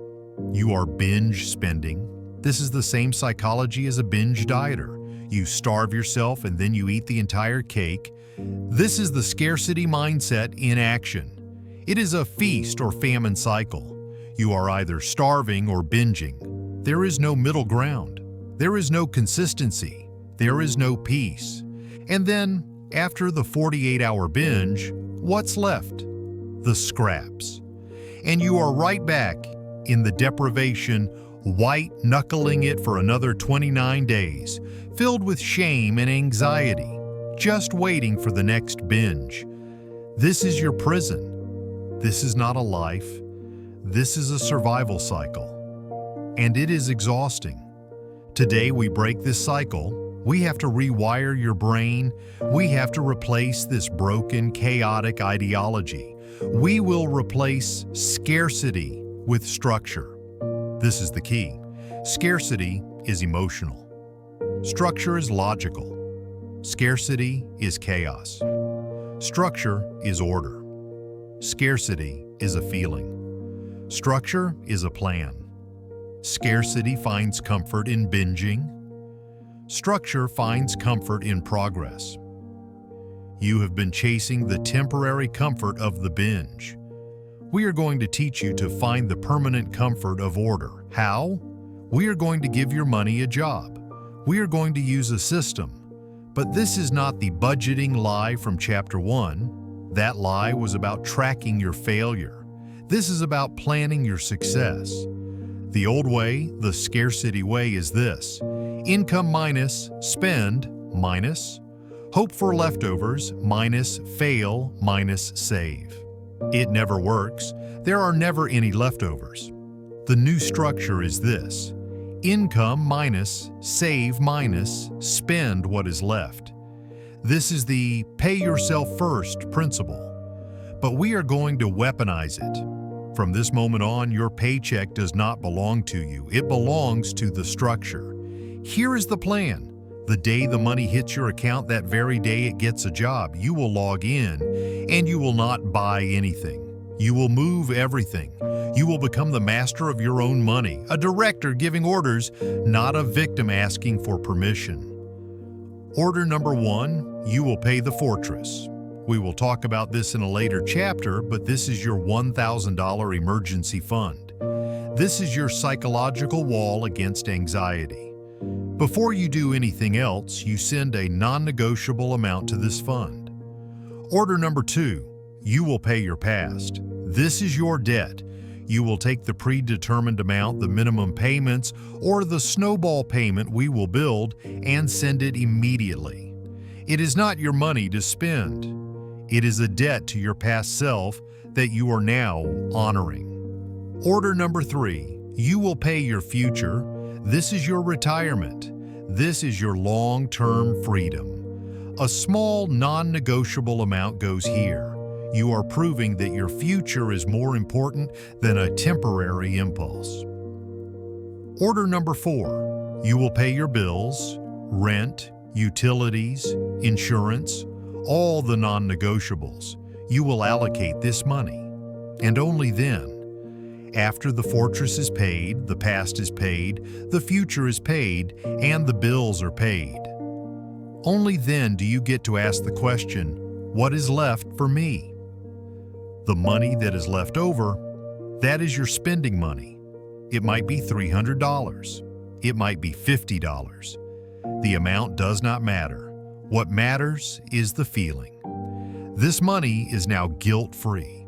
You are binge spending. This is the same psychology as a binge dieter. You starve yourself and then you eat the entire cake. This is the scarcity mindset in action. It is a feast or famine cycle. You are either starving or binging. There is no middle ground. There is no consistency. There is no peace. And then, after the 48-hour binge, what's left? The scraps. And you are right back in the deprivation, white-knuckling it for another 29 days, filled with shame and anxiety, just waiting for the next binge. This is your prison. This is not a life. This is a survival cycle. And it is exhausting. Today we break this cycle. We have to rewire your brain. We have to replace this broken, chaotic ideology. We will replace scarcity with structure. This is the key. Scarcity is emotional. Structure is logical. Scarcity is chaos. Structure is order. Scarcity is a feeling. Structure is a plan. Scarcity finds comfort in binging. Structure finds comfort in progress. You have been chasing the temporary comfort of the binge. We are going to teach you to find the permanent comfort of order. How? We are going to give your money a job. We are going to use a system. But this is not the budgeting lie from Chapter 1. That lie was about tracking your failure. This is about planning your success. The old way, the scarcity way, is this: income minus spend minus hope for leftovers minus fail minus save. It never works. There are never any leftovers. The new structure is this: income minus save minus spend what is left. This is the pay yourself first principle. But we are going to weaponize it. From this moment on, your paycheck does not belong to you. It belongs to the structure. Here is the plan. The day the money hits your account, that very day it gets a job, you will log in and you will not buy anything. You will move everything. You will become the master of your own money, a director giving orders, not a victim asking for permission. Order number 1, you will pay the fortress. We will talk about this in a later chapter, but this is your $1,000 emergency fund. This is your psychological wall against anxiety. Before you do anything else, you send a non-negotiable amount to this fund. Order number 2, you will pay your past. This is your debt. You will take the predetermined amount, the minimum payments, or the snowball payment we will build and send it immediately. It is not your money to spend. It is a debt to your past self that you are now honoring. Order number 3, you will pay your future. This is your retirement. This is your long-term freedom. A small, non-negotiable amount goes here. You are proving that your future is more important than a temporary impulse. Order number 4, you will pay your bills, rent, utilities, insurance, all the non-negotiables. You will allocate this money. And only then, after the fortress is paid, the past is paid, the future is paid, and the bills are paid. Only then do you get to ask the question, what is left for me? The money that is left over, that is your spending money. It might be $300. It might be $50. The amount does not matter. What matters is the feeling. This money is now guilt-free.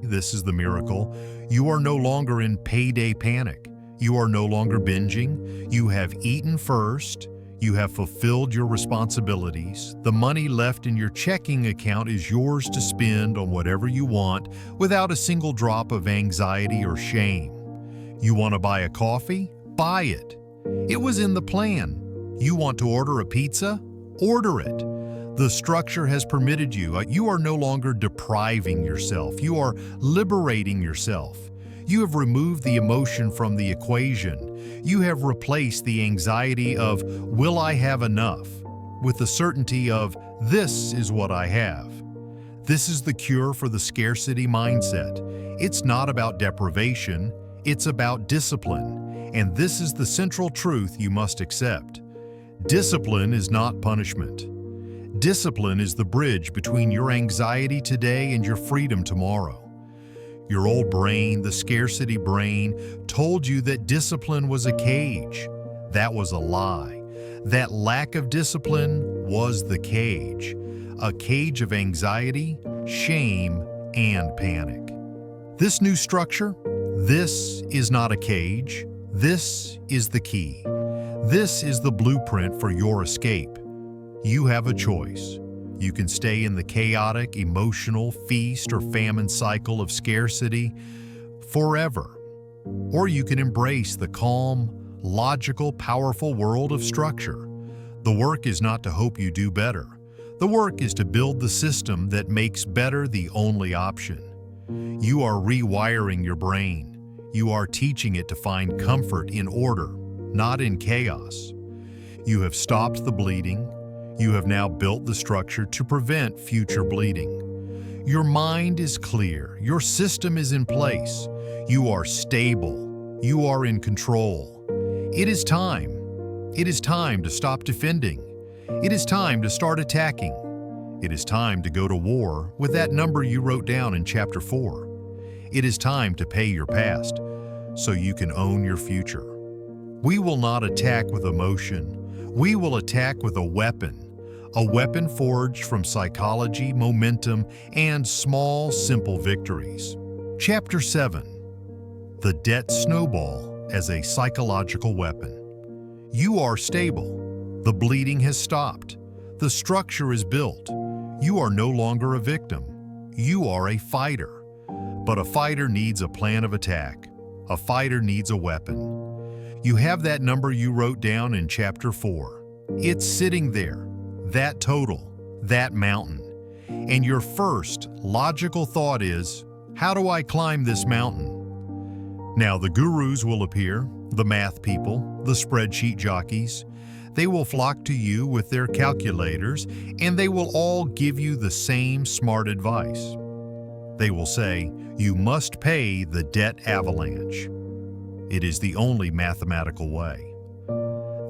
This is the miracle. You are no longer in payday panic. You are no longer binging. You have eaten first. You have fulfilled your responsibilities. The money left in your checking account is yours to spend on whatever you want without a single drop of anxiety or shame. You want to buy a coffee? Buy it. It was in the plan. You want to order a pizza? Order it. The structure has permitted you. You are no longer depriving yourself. You are liberating yourself. You have removed the emotion from the equation. You have replaced the anxiety of, will I have enough, with the certainty of, this is what I have. This is the cure for the scarcity mindset. It's not about deprivation, it's about discipline. And this is the central truth you must accept. Discipline is not punishment. Discipline is the bridge between your anxiety today and your freedom tomorrow. Your old brain, the scarcity brain, told you that discipline was a cage. That was a lie. That lack of discipline was the cage. A cage of anxiety, shame, and panic. This new structure, this is not a cage. This is the key. This is the blueprint for your escape. You have a choice. You can stay in the chaotic, emotional, feast or famine cycle of scarcity forever. Or you can embrace the calm, logical, powerful world of structure. The work is not to hope you do better. The work is to build the system that makes better the only option. You are rewiring your brain. You are teaching it to find comfort in order, not in chaos. You have stopped the bleeding. You have now built the structure to prevent future bleeding. Your mind is clear. Your system is in place. You are stable. You are in control. It is time. It is time to stop defending. It is time to start attacking. It is time to go to war with that number you wrote down in Chapter 4. It is time to pay your past so you can own your future. We will not attack with emotion. We will attack with a weapon forged from psychology, momentum, and small, simple victories. Chapter 7. The Debt Snowball as a Psychological Weapon. You are stable. The bleeding has stopped. The structure is built. You are no longer a victim. You are a fighter. But a fighter needs a plan of attack. A fighter needs a weapon. You have that number you wrote down in Chapter 4. It's sitting there, that total, that mountain. And your first logical thought is, How do I climb this mountain? Now the gurus will appear, the math people, the spreadsheet jockeys. They will flock to you with their calculators, and they will all give you the same smart advice. They will say, you must pay the debt avalanche. It is the only mathematical way.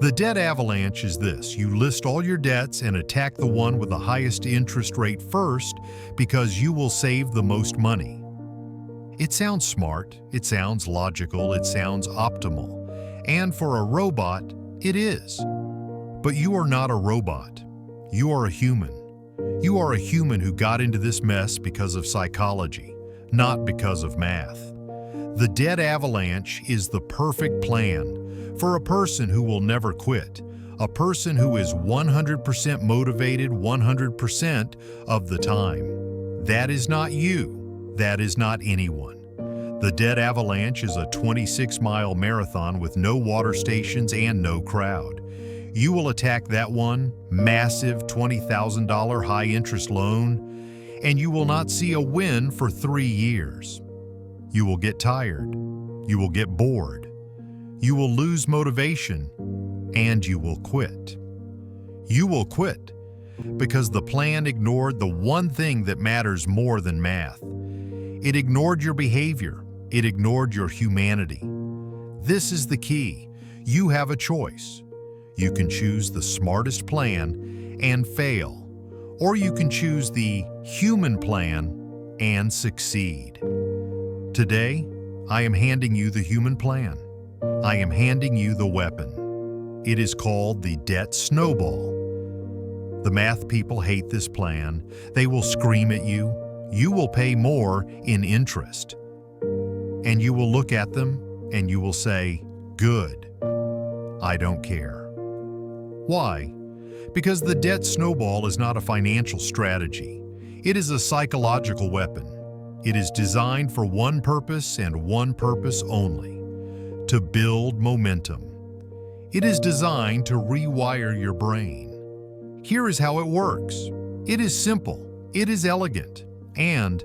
The debt avalanche is this: you list all your debts and attack the one with the highest interest rate first because you will save the most money. It sounds smart, it sounds logical, it sounds optimal, and for a robot, it is. But you are not a robot. You are a human. You are a human who got into this mess because of psychology, not because of math. The debt avalanche is the perfect plan for a person who will never quit, a person who is 100% motivated 100% of the time. That is not you. That is not anyone. The debt avalanche is a 26-mile marathon with no water stations and no crowd. You will attack that one massive $20,000 high-interest loan, and you will not see a win for 3 years. You will get tired. You will get bored. You will lose motivation, and you will quit. You will quit because the plan ignored the one thing that matters more than math. It ignored your behavior. It ignored your humanity. This is the key. You have a choice. You can choose the smartest plan and fail, or you can choose the human plan and succeed. Today, I am handing you the human plan. I am handing you the weapon. It is called the debt snowball. The math people hate this plan. They will scream at you. You will pay more in interest. And you will look at them and you will say, good, I don't care. Why? Because the debt snowball is not a financial strategy. It is a psychological weapon. It is designed for one purpose and one purpose only: to build momentum. It is designed to rewire your brain. Here is how it works. It is simple, it is elegant, and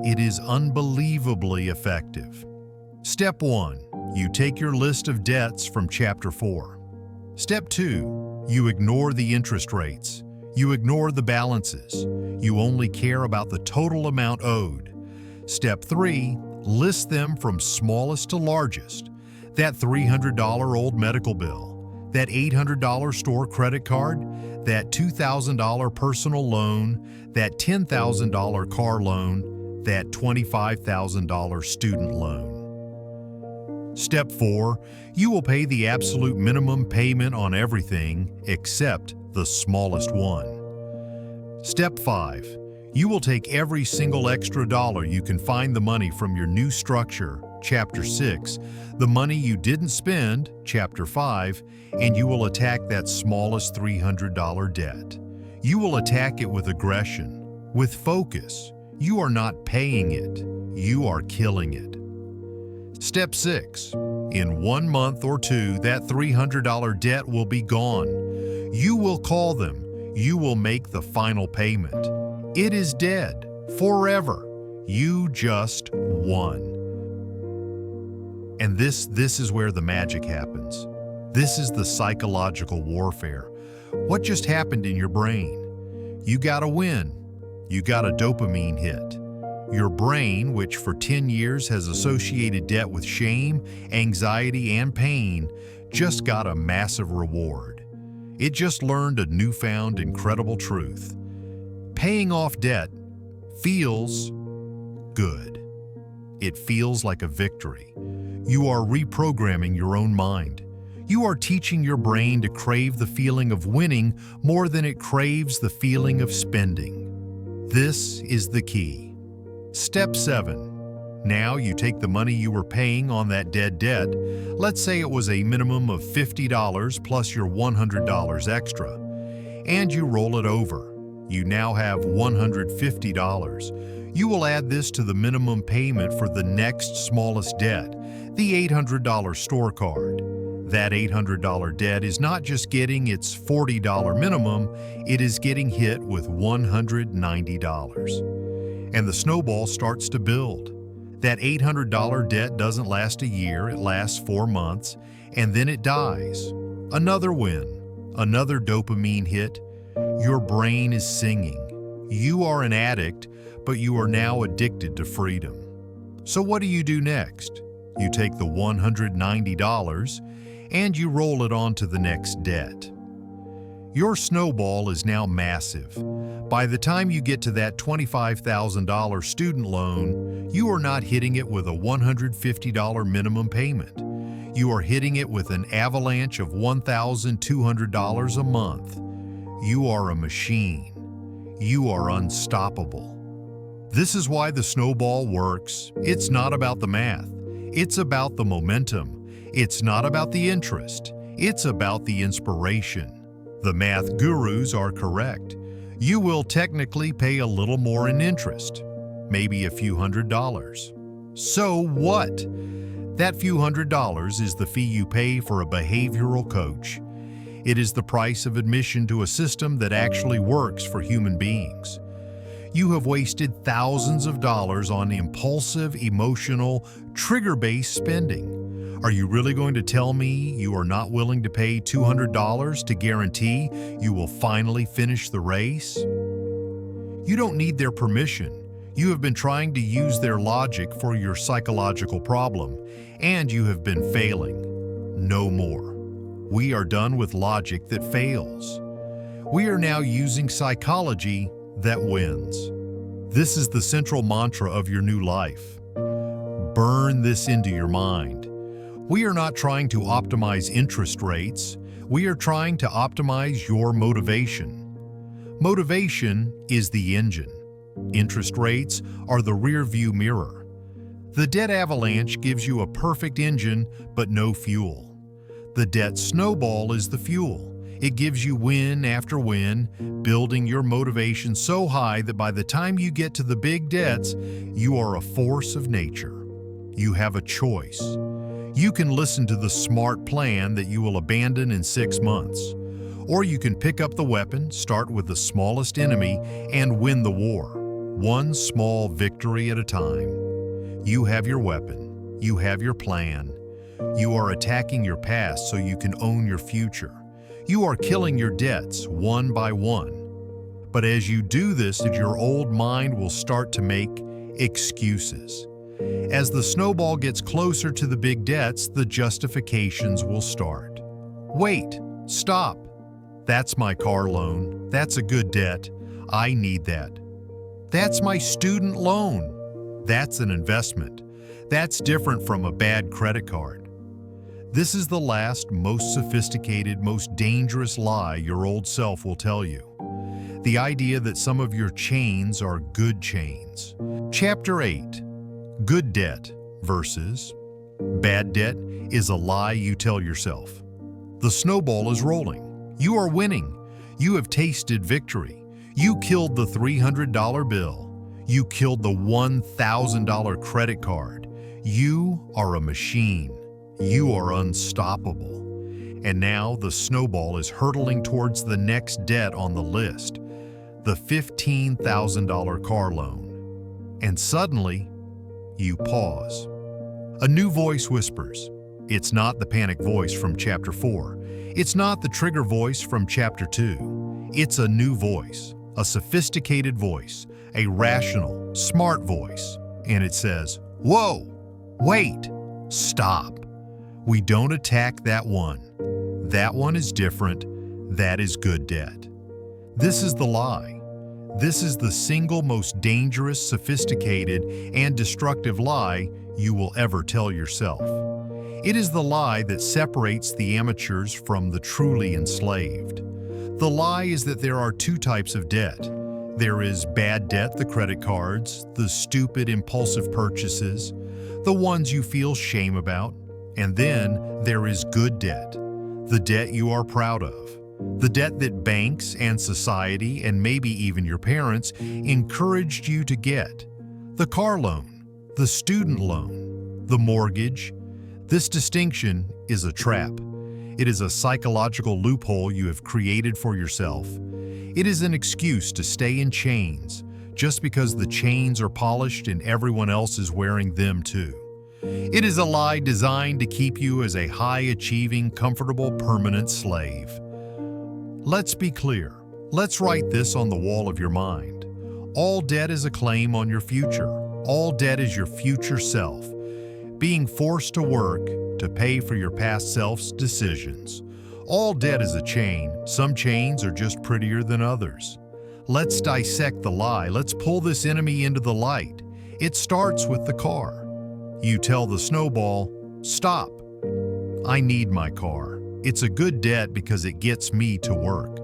it is unbelievably effective. Step 1, you take your list of debts from Chapter 4. Step 2, you ignore the interest rates. You ignore the balances. You only care about the total amount owed. Step 3, list them from smallest to largest. That $300 old medical bill, that $800 store credit card, that $2,000 personal loan, that $10,000 car loan, that $25,000 student loan. Step 4, you will pay the absolute minimum payment on everything except the smallest one. Step 5, you will take every single extra dollar you can find the money from your new structure, Chapter 6, the money you didn't spend, Chapter 5, and you will attack that smallest $300 debt. You will attack it with aggression, with focus. You are not paying it, you are killing it. Step 6, in 1 month or 2, that $300 debt will be gone. You will call them. You will make the final payment. It is dead, forever. You just won. And this is where the magic happens. This is the psychological warfare. What just happened in your brain? You got a win. You got a dopamine hit. Your brain, which for 10 years has associated debt with shame, anxiety, and pain, just got a massive reward. It just learned a newfound incredible truth. Paying off debt feels good. It feels like a victory. You are reprogramming your own mind. You are teaching your brain to crave the feeling of winning more than it craves the feeling of spending. This is the key. Step 7. Now you take the money you were paying on that dead debt. Let's say it was a minimum of $50 plus your $100 extra, and you roll it over. You now have $150. You will add this to the minimum payment for the next smallest debt, the $800 store card. That $800 debt is not just getting its $40 minimum, it is getting hit with $190. And the snowball starts to build. That $800 debt doesn't last a year, it lasts 4 months, and then it dies. Another win, another dopamine hit. Your brain is singing. You are an addict, but you are now addicted to freedom. So what do you do next? You take the $190 and you roll it on to the next debt. Your snowball is now massive. By the time you get to that $25,000 student loan, you are not hitting it with a $150 minimum payment. You are hitting it with an avalanche of $1,200 a month. You are a machine. You are unstoppable. This is why the snowball works. It's not about the math. It's about the momentum. It's not about the interest. It's about the inspiration. The math gurus are correct. You will technically pay a little more in interest, maybe a few $100s. So what? That few $100s is the fee you pay for a behavioral coach. It is the price of admission to a system that actually works for human beings. You have wasted thousands of dollars on impulsive, emotional, trigger-based spending. Are you really going to tell me you are not willing to pay $200 to guarantee you will finally finish the race? You don't need their permission. You have been trying to use their logic for your psychological problem, and you have been failing. No more. We are done with logic that fails. We are now using psychology that wins. This is the central mantra of your new life. Burn this into your mind. We are not trying to optimize interest rates. We are trying to optimize your motivation. Motivation is the engine. Interest rates are the rear-view mirror. The debt avalanche gives you a perfect engine, but no fuel. The debt snowball is the fuel. It gives you win after win, building your motivation so high that by the time you get to the big debts, you are a force of nature. You have a choice. You can listen to the smart plan that you will abandon in 6 months. Or you can pick up the weapon, start with the smallest enemy, and win the war. One small victory at a time. You have your weapon. You have your plan. You are attacking your past so you can own your future. You are killing your debts one by one. But as you do this, your old mind will start to make excuses. As the snowball gets closer to the big debts, the justifications will start. Wait, stop. That's my car loan. That's a good debt. I need that. That's my student loan. That's an investment. That's different from a bad credit card. This is the last, most sophisticated, most dangerous lie your old self will tell you. The idea that some of your chains are good chains. Chapter 8. Good debt versus bad debt is a lie you tell yourself. The snowball is rolling. You are winning. You have tasted victory. You killed the $300 bill. You killed the $1,000 credit card. You are a machine. You are unstoppable. And now the snowball is hurtling towards the next debt on the list, the $15,000 car loan. And suddenly, you pause. A new voice whispers. It's not the panic voice from Chapter 4. It's not the trigger voice from Chapter 2. It's a new voice, a sophisticated voice, a rational, smart voice. And it says, "Whoa, wait, stop. We don't attack that one. That one is different. That is good debt." This is the lie. This is the single most dangerous, sophisticated, and destructive lie you will ever tell yourself. It is the lie that separates the amateurs from the truly enslaved. The lie is that there are 2 types of debt. There is bad debt, the credit cards, the stupid, impulsive purchases, the ones you feel shame about. And then there is good debt, the debt you are proud of, the debt that banks and society and maybe even your parents encouraged you to get, the car loan, the student loan, the mortgage. This distinction is a trap. It is a psychological loophole you have created for yourself. It is an excuse to stay in chains, just because the chains are polished and everyone else is wearing them too. It is a lie designed to keep you as a high-achieving, comfortable, permanent slave. Let's be clear. Let's write this on the wall of your mind. All debt is a claim on your future. All debt is your future self, being forced to work to pay for your past self's decisions. All debt is a chain. Some chains are just prettier than others. Let's dissect the lie. Let's pull this enemy into the light. It starts with the car. You tell the Snowball, "Stop. I need my car. It's a good debt because it gets me to work."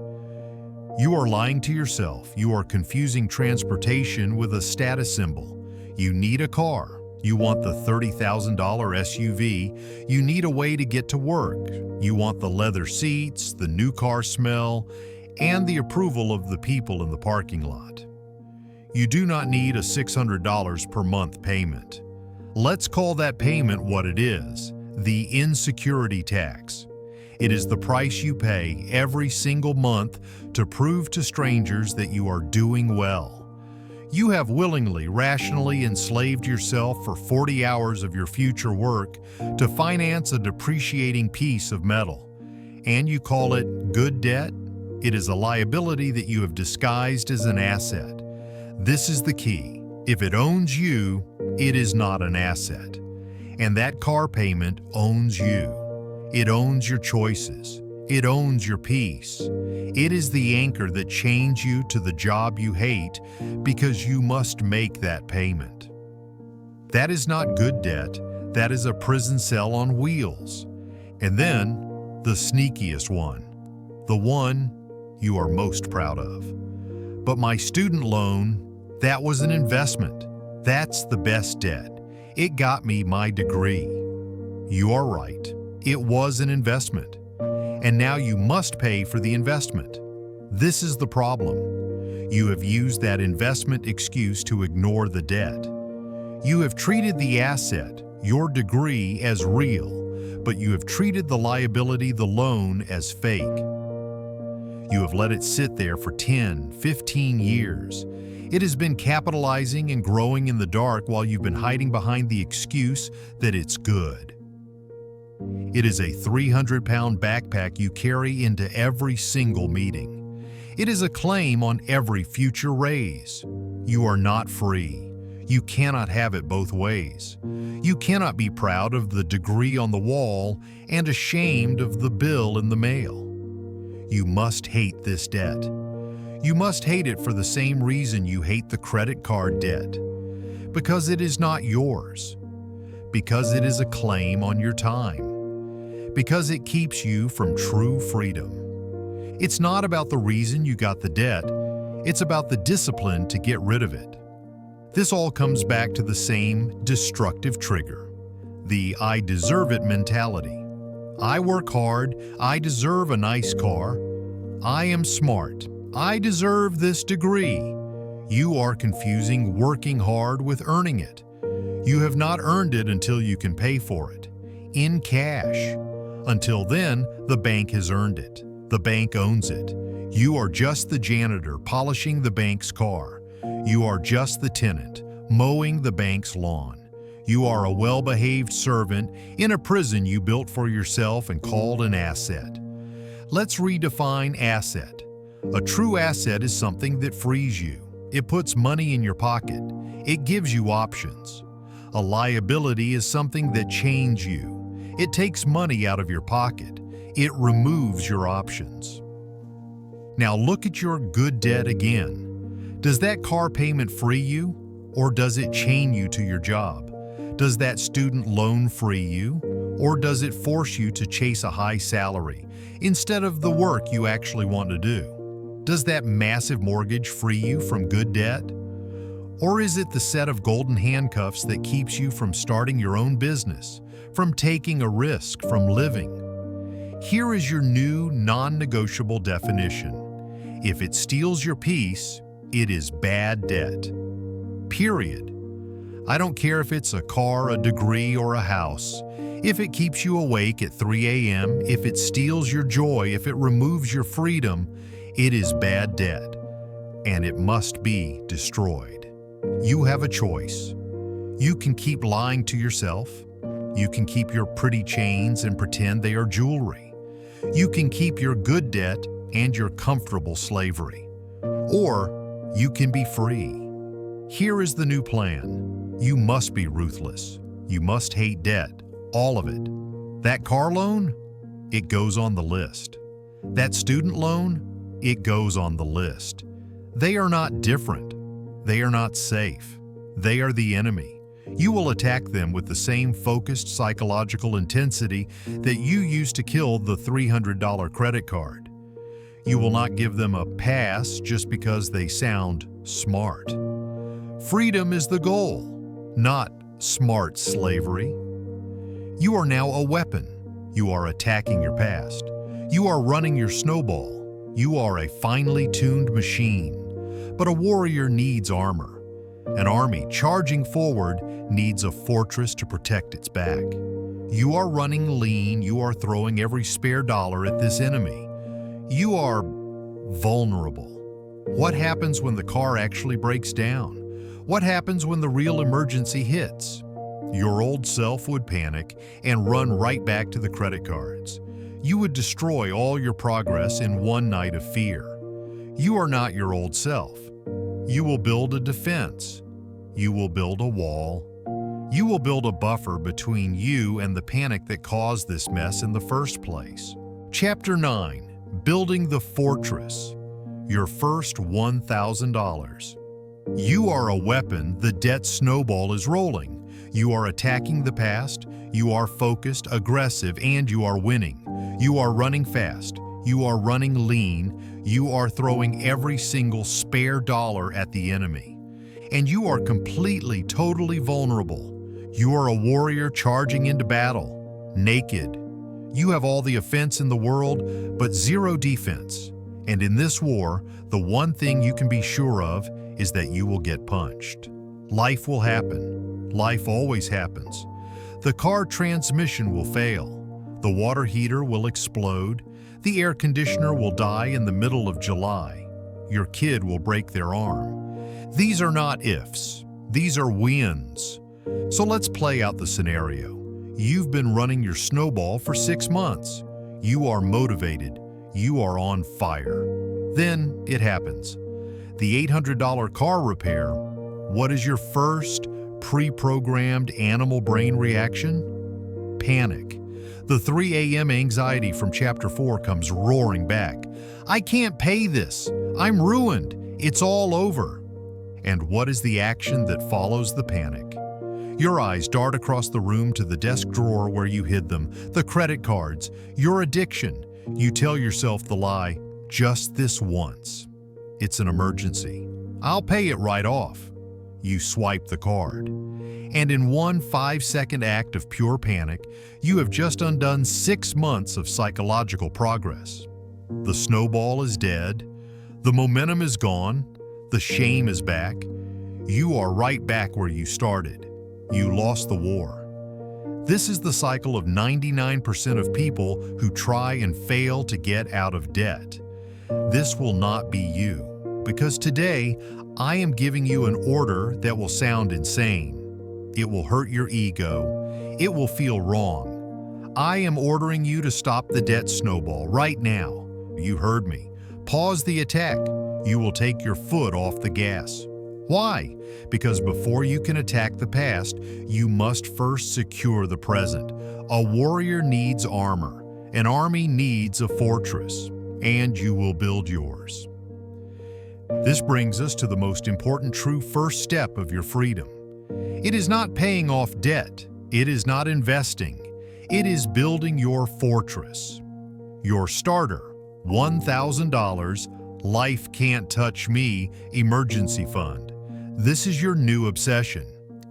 You are lying to yourself. You are confusing transportation with a status symbol. You need a car. You want the $30,000 SUV. You need a way to get to work. You want the leather seats, the new car smell, and the approval of the people in the parking lot. You do not need a $600 per month payment. Let's call that payment what it is, the insecurity tax. It is the price you pay every single month to prove to strangers that you are doing well. You have willingly, rationally enslaved yourself for 40 hours of your future work to finance a depreciating piece of metal. And you call it good debt? It is a liability that you have disguised as an asset. This is the key. If it owns you, it is not an asset. And that car payment owns you. It owns your choices. It owns your peace. It is the anchor that chains you to the job you hate because you must make that payment. That is not good debt. That is a prison cell on wheels. And then, the sneakiest one. The one you are most proud of. But my student loan, that was an investment. That's the best debt. It got me my degree. You are right. It was an investment. And now you must pay for the investment. This is the problem. You have used that investment excuse to ignore the debt. You have treated the asset, your degree, as real, but you have treated the liability, the loan, as fake. You have let it sit there for 10, 15 years. It has been capitalizing and growing in the dark while you've been hiding behind the excuse that it's good. It is a 300-pound backpack you carry into every single meeting. It is a claim on every future raise. You are not free. You cannot have it both ways. You cannot be proud of the degree on the wall and ashamed of the bill in the mail. You must hate this debt. You must hate it for the same reason you hate the credit card debt. Because it is not yours. Because it is a claim on your time. Because it keeps you from true freedom. It's not about the reason you got the debt. It's about the discipline to get rid of it. This all comes back to the same destructive trigger, the I deserve it mentality. I work hard. I deserve a nice car. I am smart. I deserve this degree. You are confusing working hard with earning it. You have not earned it until you can pay for it. In cash. Until then, the bank has earned it. The bank owns it. You are just the janitor polishing the bank's car. You are just the tenant mowing the bank's lawn. You are a well-behaved servant in a prison you built for yourself and called an asset. Let's redefine asset. A true asset is something that frees you. It puts money in your pocket. It gives you options. A liability is something that chains you. It takes money out of your pocket. It removes your options. Now look at your good debt again. Does that car payment free you, or does it chain you to your job? Does that student loan free you, or does it force you to chase a high salary instead of the work you actually want to do? Does that massive mortgage free you from good debt? Or is it the set of golden handcuffs that keeps you from starting your own business, from taking a risk, from living? Here is your new non-negotiable definition. If it steals your peace, it is bad debt. Period. I don't care if it's a car, a degree, or a house. If it keeps you awake at 3 a.m., if it steals your joy, if it removes your freedom, it is bad debt. and it must be destroyed. You have a choice. You can keep lying to yourself. You can keep your pretty chains and pretend they are jewelry. You can keep your good debt and your comfortable slavery. Or you can be free. Here is the new plan. You must be ruthless. You must hate debt, all of it. That car loan? It goes on the list. That student loan? It goes on the list. They are not different. They are not safe. They are the enemy. You will attack them with the same focused psychological intensity that you used to kill the $300 credit card. You will not give them a pass just because they sound smart. Freedom is the goal, not smart slavery. You are now a weapon. You are attacking your past. You are running your snowball. You are a finely tuned machine. But a warrior needs armor. An army charging forward needs a fortress to protect its back. You are running lean. You are throwing every spare dollar at this enemy. You are vulnerable. What happens when the car actually breaks down? What happens when the real emergency hits? Your old self would panic and run right back to the credit cards. You would destroy all your progress in one night of fear. You are not your old self. You will build a defense. You will build a wall. You will build a buffer between you and the panic that caused this mess in the first place. Chapter 9. Building the Fortress. Your first $1,000. You are a weapon. The debt snowball is rolling. You are attacking the past. You are focused, aggressive, and you are winning. You are running fast. You are running lean. You are throwing every single spare dollar at the enemy. And you are completely, totally vulnerable. You are a warrior charging into battle, naked. You have all the offense in the world, but zero defense. And in this war, the one thing you can be sure of is that you will get punched. Life will happen. Life always happens. The car transmission will fail. The water heater will explode. The air conditioner will die in the middle of July. Your kid will break their arm. These are not ifs. These are wins. So let's play out the scenario. You've been running your snowball for 6 months. You are motivated. You are on fire. Then it happens. The $800 car repair. What is your first pre-programmed animal brain reaction? Panic. The 3 a.m. anxiety from Chapter 4 comes roaring back. I can't pay this. I'm ruined. It's all over. And what is the action that follows the panic? Your eyes dart across the room to the desk drawer where you hid them, the credit cards, your addiction. You tell yourself the lie, just this once. It's an emergency. I'll pay it right off. You swipe the card. And in one 5-second act of pure panic, you have just undone 6 months of psychological progress. The snowball is dead. The momentum is gone. The shame is back. You are right back where you started. You lost the war. This is the cycle of 99% of people who try and fail to get out of debt. This will not be you, because today I am giving you an order that will sound insane. It will hurt your ego. It will feel wrong. I am ordering you to stop the debt snowball right now. You heard me. Pause the attack. You will take your foot off the gas. Why? Because before you can attack the past, you must first secure the present. A warrior needs armor. An army needs a fortress. And you will build yours. This brings us to the most important true first step of your freedom. It is not paying off debt. It is not investing. It is building your fortress. Your starter, $1,000, Life Can't Touch Me emergency fund. This is your new obsession.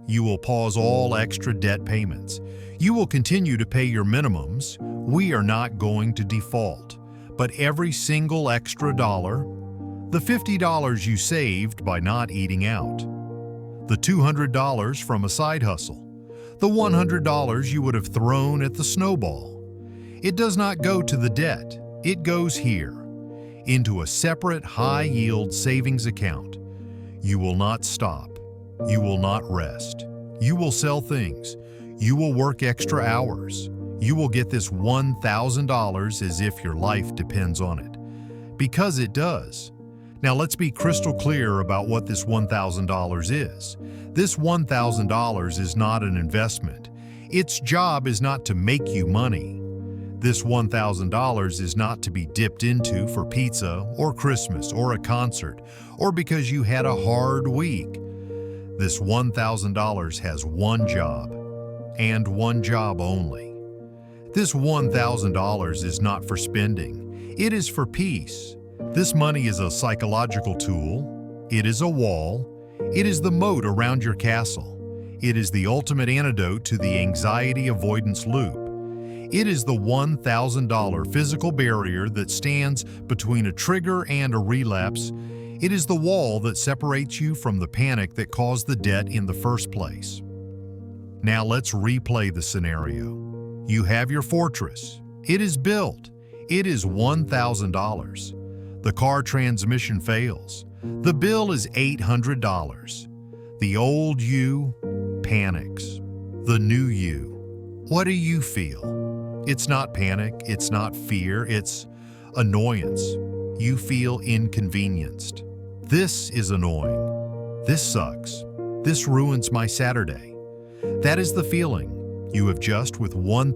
You will pause all extra debt payments. You will continue to pay your minimums. We are not going to default. But every single extra dollar, the $50 you saved by not eating out, the $200 from a side hustle, the $100 you would have thrown at the snowball. It does not go to the debt. It goes here. into a separate high-yield savings account. You will not stop. You will not rest. You will sell things. You will work extra hours. You will get this $1,000 as if your life depends on it. Because it does. Now let's be crystal clear about what this $1,000 is. This $1,000 is not an investment. Its job is not to make you money. This $1,000 is not to be dipped into for pizza or Christmas or a concert or because you had a hard week. This $1,000 has one job, and one job only. This $1,000 is not for spending. It is for peace. This money is a psychological tool. It is a wall. It is the moat around your castle. It is the ultimate antidote to the anxiety-avoidance loop. It is the $1,000 physical barrier that stands between a trigger and a relapse. It is the wall that separates you from the panic that caused the debt in the first place. Now let's replay the scenario. You have your fortress. It is built. It is $1,000. The car transmission fails. The bill is $800. The old you panics. The new you. What do you feel? It's not panic. It's not fear. It's annoyance. You feel inconvenienced. This is annoying. This sucks. This ruins my Saturday. That is the feeling. You have just, with $1,000,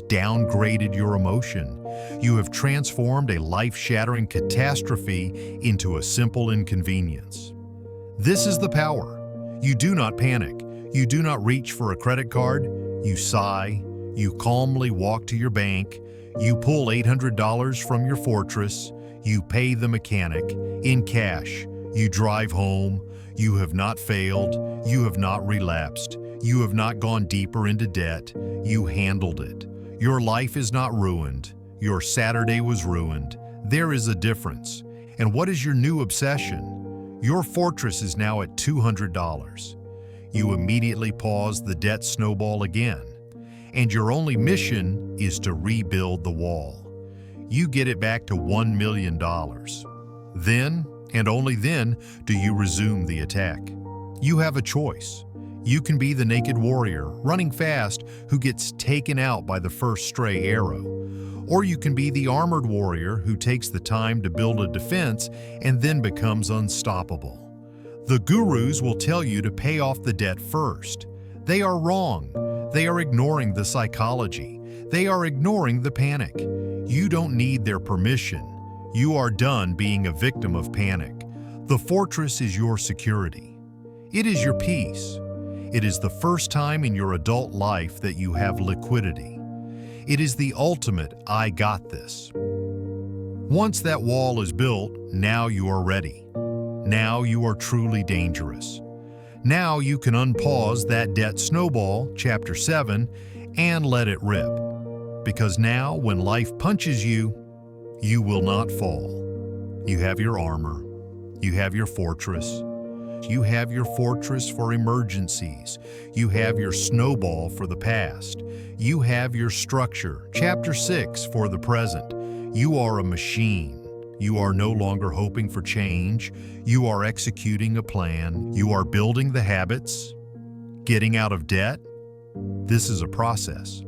downgraded your emotion. You have transformed a life-shattering catastrophe into a simple inconvenience. This is the power. You do not panic. You do not reach for a credit card. You sigh. You calmly walk to your bank. You pull $800 from your fortress. You pay the mechanic in cash. You drive home. You have not failed. You have not relapsed. You have not gone deeper into debt. You handled it. Your life is not ruined. Your Saturday was ruined. There is a difference. And what is your new obsession? Your fortress is now at $200. You immediately pause the debt snowball again. And your only mission is to rebuild the wall. You get it back to $1 million. Then, and only then, do you resume the attack. You have a choice. You can be the naked warrior, running fast, who gets taken out by the first stray arrow. Or you can be the armored warrior who takes the time to build a defense and then becomes unstoppable. The gurus will tell you to pay off the debt first. They are wrong. They are ignoring the psychology. They are ignoring the panic. You don't need their permission. You are done being a victim of panic. The fortress is your security. It is your peace. It is the first time in your adult life that you have liquidity. It is the ultimate "I got this." Once that wall is built, now you are ready. Now you are truly dangerous. Now you can unpause that debt snowball, Chapter 7, and let it rip. Because now, when life punches you, you will not fall. You have your armor. You have your fortress. You have your fortress for emergencies. You have your snowball for the past. You have your structure, Chapter 6, for the present. You are a machine. You are no longer hoping for change. You are executing a plan. You are building the habits. Getting out of debt? This is a process.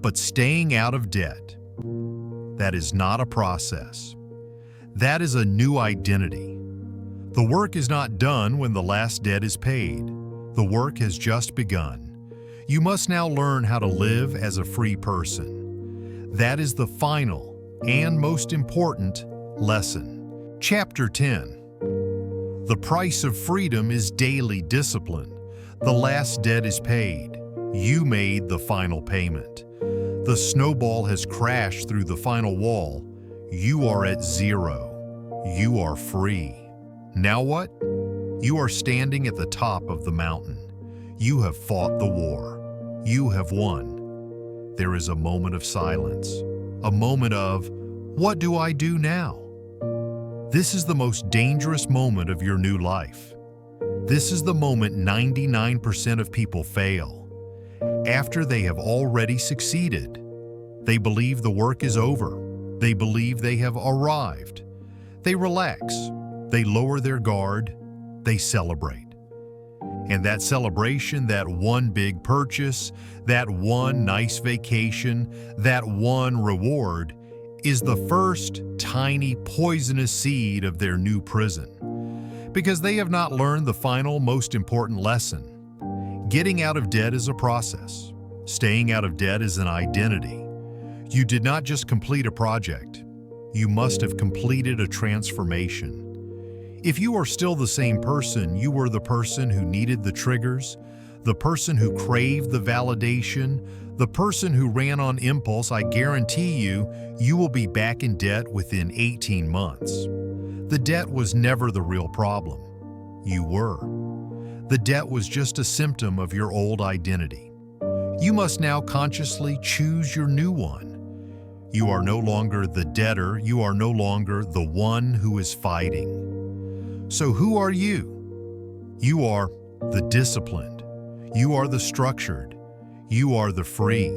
But staying out of debt, that is not a process. That is a new identity. The work is not done when the last debt is paid. The work has just begun. You must now learn how to live as a free person. That is the final and most important lesson. Chapter 10. The price of freedom is daily discipline. The last debt is paid. You made the final payment. The snowball has crashed through the final wall. You are at zero. You are free. Now what? You are standing at the top of the mountain. You have fought the war. You have won. There is a moment of silence. A moment of, what do I do now? This is the most dangerous moment of your new life. This is the moment 99% of people fail. After they have already succeeded, they believe the work is over. They believe they have arrived. They relax. They lower their guard. They celebrate. And that celebration, that one big purchase, that one nice vacation, that one reward, is the first tiny poisonous seed of their new prison. Because they have not learned the final, most important lesson. Getting out of debt is a process. Staying out of debt is an identity. You did not just complete a project. You must have completed a transformation. If you are still the same person, you were the person who needed the triggers, the person who craved the validation, the person who ran on impulse, I guarantee you, you will be back in debt within 18 months. The debt was never the real problem. You were. The debt was just a symptom of your old identity. You must now consciously choose your new one. You are no longer the debtor, you are no longer the one who is fighting. So who are you? You are the disciplined. You are the structured. You are the free.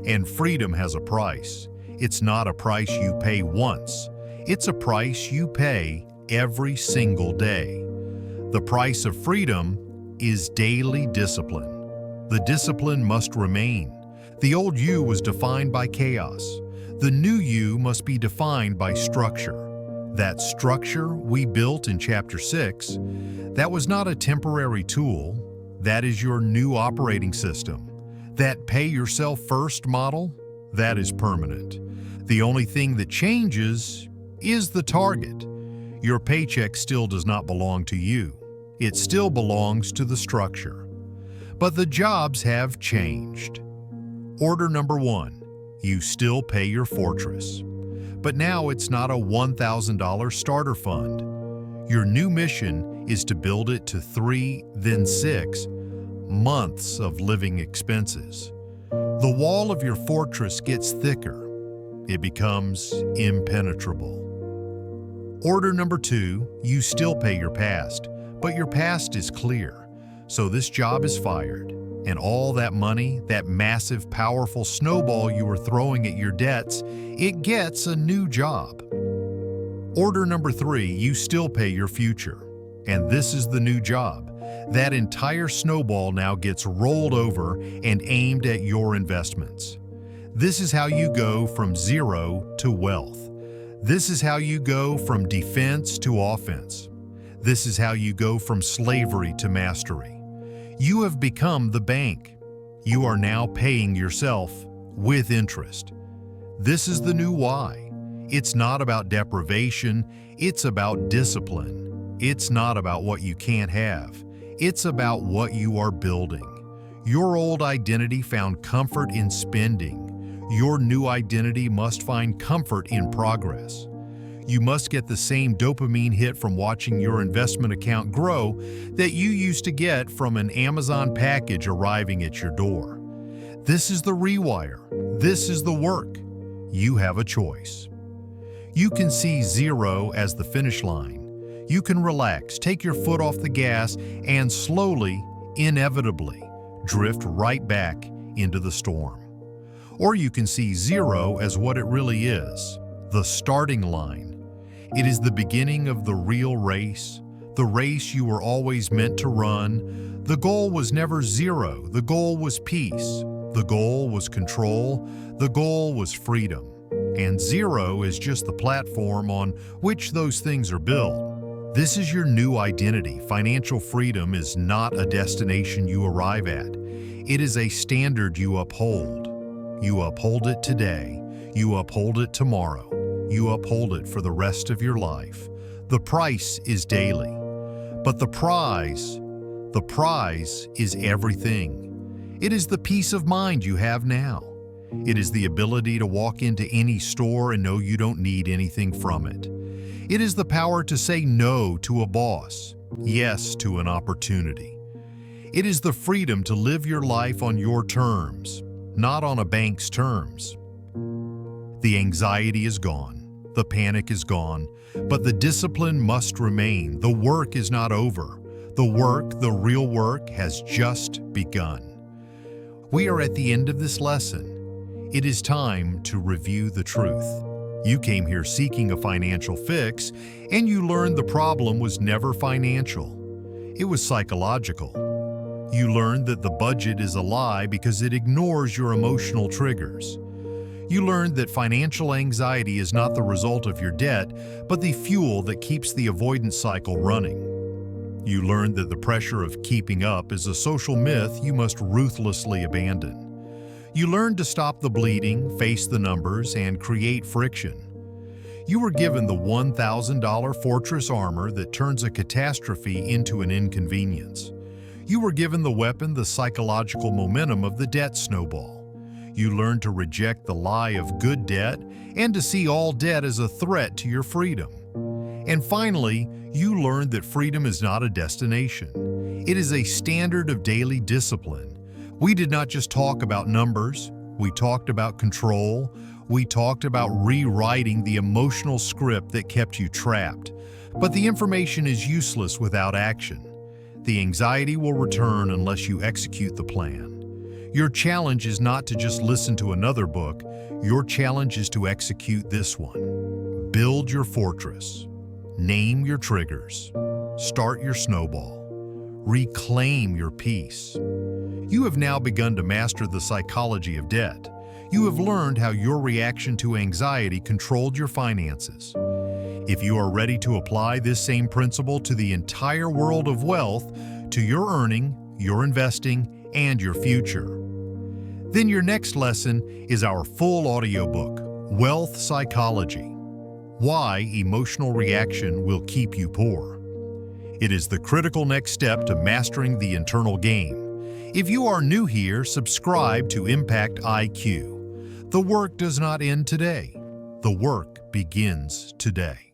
And freedom has a price. It's not a price you pay once. It's a price you pay every single day. The price of freedom is daily discipline. The discipline must remain. The old you was defined by chaos. The new you must be defined by structure. That structure we built in Chapter 6, that was not a temporary tool. That is your new operating system. That pay yourself first model, that is permanent. The only thing that changes is the target. Your paycheck still does not belong to you. It still belongs to the structure. But the jobs have changed. Order number 1, you still pay your fortress. But now it's not a $1,000 starter fund. Your new mission is to build it to 3, then 6 months of living expenses. The wall of your fortress gets thicker. It becomes impenetrable. Order number 2, you still pay your past, but your past is clear. So this job is fired, and all that money, that massive, powerful snowball you were throwing at your debts, it gets a new job. Order number 3, you still pay your future. And this is the new job. That entire snowball now gets rolled over and aimed at your investments. This is how you go from zero to wealth. This is how you go from defense to offense. This is how you go from slavery to mastery. You have become the bank. You are now paying yourself with interest. This is the new why. It's not about deprivation, it's about discipline. It's not about what you can't have. It's about what you are building. Your old identity found comfort in spending. Your new identity must find comfort in progress. You must get the same dopamine hit from watching your investment account grow that you used to get from an Amazon package arriving at your door. This is the rewire. This is the work. You have a choice. You can see zero as the finish line. You can relax, take your foot off the gas, and slowly, inevitably, drift right back into the storm. Or you can see zero as what it really is, the starting line. It is the beginning of the real race, the race you were always meant to run. The goal was never zero. The goal was peace. The goal was control. The goal was freedom. And zero is just the platform on which those things are built. This is your new identity. Financial freedom is not a destination you arrive at. It is a standard you uphold. You uphold it today. You uphold it tomorrow. You uphold it for the rest of your life. The price is daily. But the prize is everything. It is the peace of mind you have now. It is the ability to walk into any store and know you don't need anything from it. It is the power to say no to a boss, yes to an opportunity. It is the freedom to live your life on your terms, not on a bank's terms. The anxiety is gone, the panic is gone, but the discipline must remain. The work is not over. The work, the real work, has just begun. We are at the end of this lesson. It is time to review the truth. You came here seeking a financial fix, and you learned the problem was never financial. It was psychological. You learned that the budget is a lie because it ignores your emotional triggers. You learned that financial anxiety is not the result of your debt, but the fuel that keeps the avoidance cycle running. You learned that the pressure of keeping up is a social myth you must ruthlessly abandon. You learned to stop the bleeding, face the numbers, and create friction. You were given the $1,000 fortress armor that turns a catastrophe into an inconvenience. You were given the weapon, the psychological momentum of the debt snowball. You learned to reject the lie of good debt and to see all debt as a threat to your freedom. And finally, you learned that freedom is not a destination. It is a standard of daily discipline. We did not just talk about numbers, we talked about control, we talked about rewriting the emotional script that kept you trapped. But the information is useless without action. The anxiety will return unless you execute the plan. Your challenge is not to just listen to another book, your challenge is to execute this one. Build your fortress. Name your triggers. Start your snowball. Reclaim your peace. You have now begun to master the psychology of debt. You have learned how your reaction to anxiety controlled your finances. If you are ready to apply this same principle to the entire world of wealth, to your earning, your investing, and your future, then your next lesson is our full audiobook, Wealth Psychology: Why Emotional Reaction Will Keep You Poor. It is the critical next step to mastering the internal game. If you are new here, subscribe to ImpactIQ. The work does not end today. The work begins today.